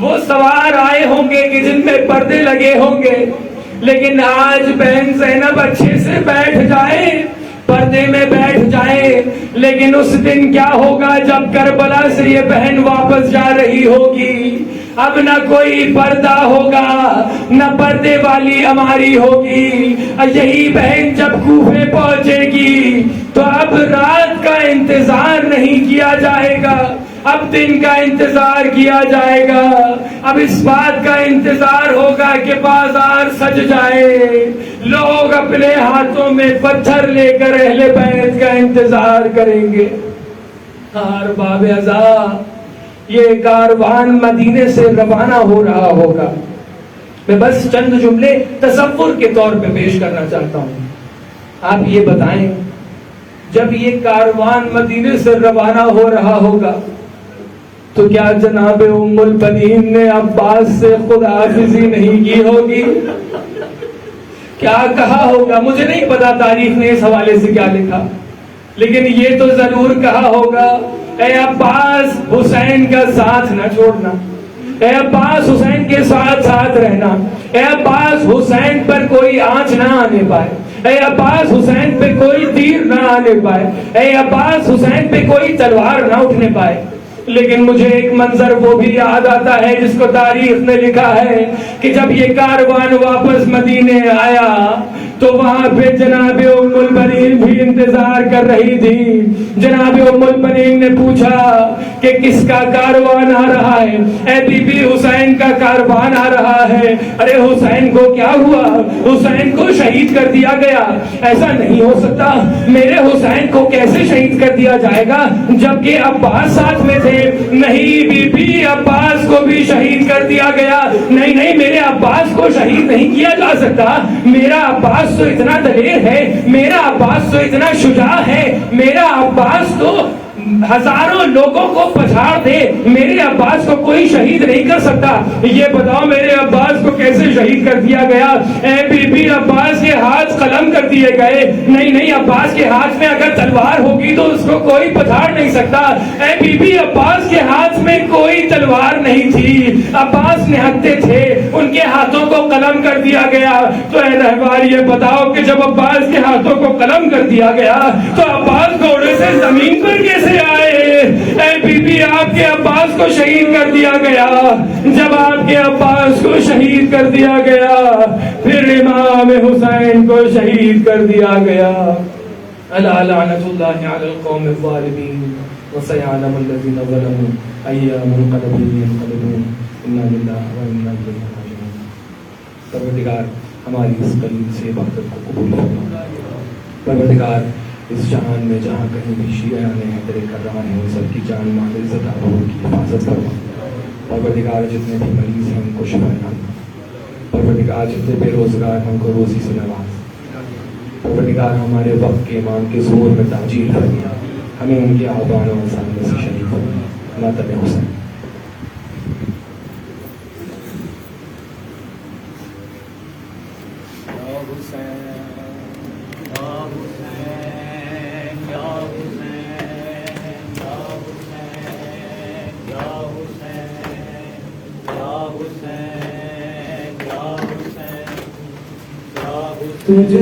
وہ سوار آئے ہوں گے کہ جن میں پردے لگے ہوں گے، لیکن آج بہن زینب اچھے سے بیٹھ جائے، پردے میں بیٹھ جائے، لیکن اس دن کیا ہوگا جب کربلا سے یہ بہن واپس جا رہی ہوگی، اب نہ کوئی پردہ ہوگا، نہ پردے والی ہماری ہوگی۔ یہی بہن جب کوفے پہنچے گی تو اب رات کا انتظار نہیں کیا جائے گا، اب دن کا انتظار کیا جائے گا، اب اس بات کا انتظار ہوگا کہ بازار سج جائے، لوگ اپنے ہاتھوں میں پتھر لے کر اہل بیت کا انتظار کریں گے۔ ہر باب ازا یہ کاروان مدینے سے روانہ ہو رہا ہوگا، میں بس چند جملے تصور کے طور پہ پیش کرنا چاہتا ہوں. آپ یہ بتائیں جب یہ کاروان مدینے سے روانہ ہو رہا ہوگا تو کیا جناب ام البنین نے عباس سے خداحافظی نہیں کی ہوگی؟ کیا کہا ہوگا؟ مجھے نہیں پتا تاریخ نے اس حوالے سے کیا لکھا، لیکن یہ تو ضرور کہا ہوگا اے عباس حسین کا ساتھ نہ چھوڑنا، اے عباس حسین کے ساتھ ساتھ رہنا، اے عباس حسین پر کوئی آنچ نہ آنے پائے، اے عباس حسین پہ کوئی تیر نہ آنے پائے، اے عباس حسین پہ کوئی تلوار نہ اٹھنے پائے. لیکن مجھے ایک منظر وہ بھی یاد آتا ہے جس کو تاریخ نے لکھا ہے کہ جب یہ کاروان واپس مدینے آیا تو وہاں پہ جناب ام البنین بھی انتظار کر رہی تھی. جناب ام البنین نے پوچھا کہ کس کا کاروان آ رہا ہے؟ اے بی بی حسین کا کاروان آ رہا ہے. ارے حسین کو کیا ہوا؟ حسین کو شہید کر دیا گیا. ایسا نہیں ہو سکتا، میرے حسین کو کیسے شہید کر دیا جائے گا جبکہ عباس ساتھ میں تھے؟ نہیں بی بی، عباس کو بھی شہید کر دیا گیا. نہیں نہیں، میرے عباس کو شہید نہیں کیا جا سکتا. میرا عباس تو اتنا دلیر ہے، میرا عباس تو اتنا شجاع ہے، میرا عباس تو ہزاروں لوگوں کو پچھاڑ دے، میرے عباس کو کوئی شہید نہیں کر سکتا. یہ بتاؤ میرے عباس کو کیسے شہید کر دیا گیا؟ اے بی بی، عباس کے ہاتھ قلم کر دیے گئے. نہیں نہیں، عباس کے ہاتھ میں اگر تلوار ہوگی تو اس کو کوئی پچھاڑ نہیں سکتا. اے بی بی، عباس کے ہاتھ میں کوئی تلوار نہیں تھی، عباس نہتے تھے، ان کے ہاتھوں کو قلم کر دیا گیا. تو اے رہبر یہ بتاؤ کہ جب عباس کے ہاتھوں کو قلم کر دیا گیا تو عباس گھوڑے سے زمین پر کیسے آئے؟ اے بی بی، آپ کے عباس کو شہید کر دیا گیا. جب آپ کے عباس کو شہید کر دیا گیا پھر امام حسین کو شہید کر دیا گیا. الا لعنت اللہ علی القوم الظالمین وسيعلم الذين ظلموا أي منقلب ينقلبون إنا لله وإنا إليه راجعون. پروردگار ہماری اس قلیل سے عبادت کو قبول فرما. پروردگار اس جہان میں جہاں کہیں بھی شیعہ نے حیدر کرام ہیں ان سب کی جان مال عزت آبرو کی حفاظت فرما. پروردگار جتنے بھی مریض ہیں ان کو شفا عطا. پروردگار جتنے بے روزگار ہیں ان کو روزی سے نواز. پروردگار ہمارے وقت کے امام کے ظہور میں تعجیل فرما. ہمیں ان کے آبان و انسان میں سے شریک فرما. اللہ تعالی حسین. تجھ